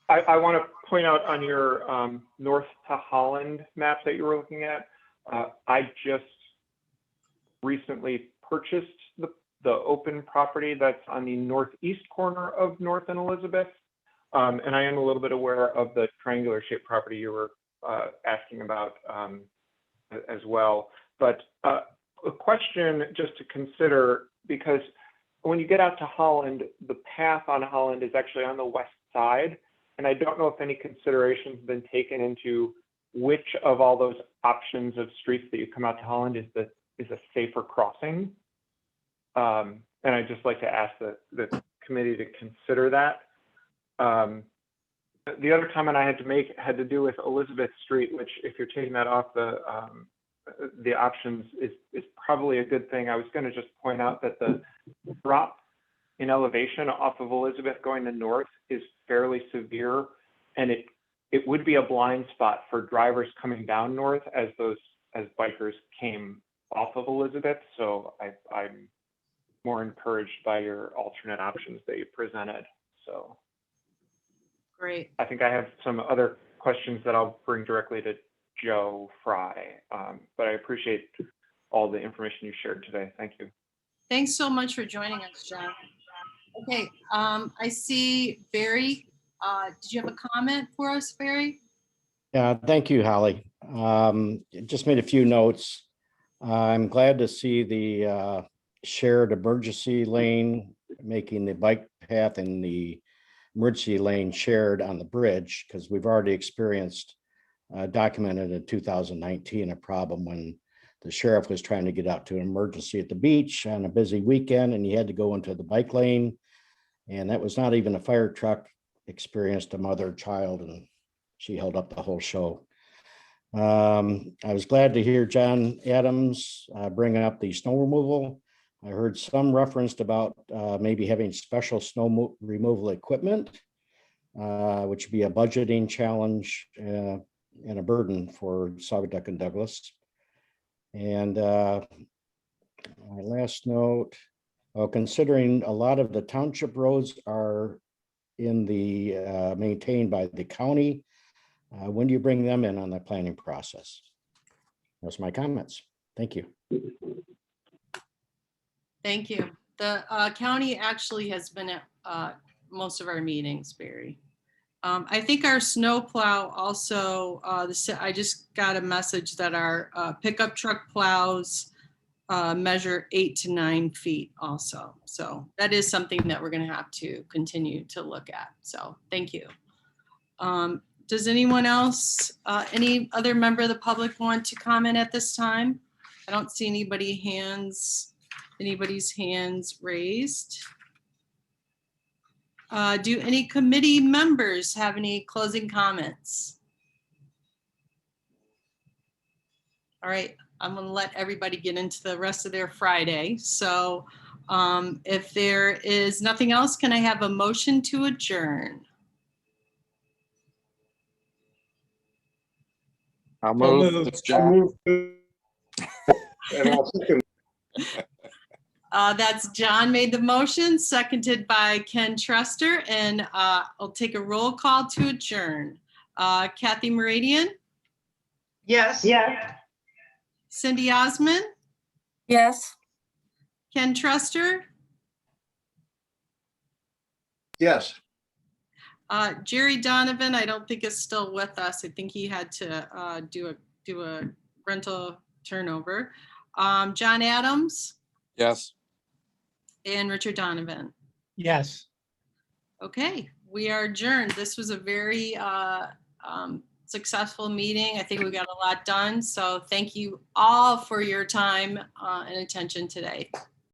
I want to point out on your north to Holland map that you were looking at, I just recently purchased the open property that's on the northeast corner of North and Elizabeth. And I am a little bit aware of the triangular shaped property you were asking about as well. But a question just to consider, because when you get out to Holland, the path on Holland is actually on the west side. And I don't know if any consideration has been taken into which of all those options of streets that you come out to Holland is a safer crossing. And I'd just like to ask the committee to consider that. The other comment I had to make had to do with Elizabeth Street, which if you're taking that off the options is probably a good thing. I was going to just point out that the drop in elevation off of Elizabeth going to north is fairly severe, and it would be a blind spot for drivers coming down north as bikers came off of Elizabeth. So I'm more encouraged by your alternate options that you presented. So Great. I think I have some other questions that I'll bring directly to Joe Fry, but I appreciate all the information you shared today. Thank you. Thanks so much for joining us, John. Okay, I see Barry. Did you have a comment for us, Barry? Yeah, thank you, Holly. Just made a few notes. I'm glad to see the shared emergency lane, making the bike path and the emergency lane shared on the bridge, because we've already experienced, documented in 2019, a problem when the sheriff was trying to get out to an emergency at the beach on a busy weekend, and he had to go into the bike lane. And that was not even a fire truck, experienced a mother and child, and she held up the whole show. I was glad to hear John Adams bring up the snow removal. I heard some referenced about maybe having special snow removal equipment, which would be a budgeting challenge and a burden for Saugatuck and Douglas. And my last note, considering a lot of the township roads are in the maintained by the county, when do you bring them in on the planning process? Those are my comments. Thank you. Thank you. The county actually has been at most of our meetings, Barry. I think our snowplow also, I just got a message that our pickup truck plows measure 8 to 9 feet also. So that is something that we're going to have to continue to look at. So thank you. Does anyone else, any other member of the public want to comment at this time? I don't see anybody's hands raised. Do any committee members have any closing comments? All right, I'm gonna let everybody get into the rest of their Friday. So if there is nothing else, can I have a motion to adjourn? I'll move. It's John. And I'll second. That's John made the motion, seconded by Ken Truster, and I'll take a roll call to adjourn. Kathy Meridian, Yes. Yeah. Cindy Osmond, Yes. Ken Truster, Yes. Jerry Donovan, I don't think is still with us. I think he had to do a rental turnover. John Adams Yes. and Richard Donovan. Yes. Okay, we are adjourned. This was a very successful meeting. I think we got a lot done. So thank you all for your time and attention today.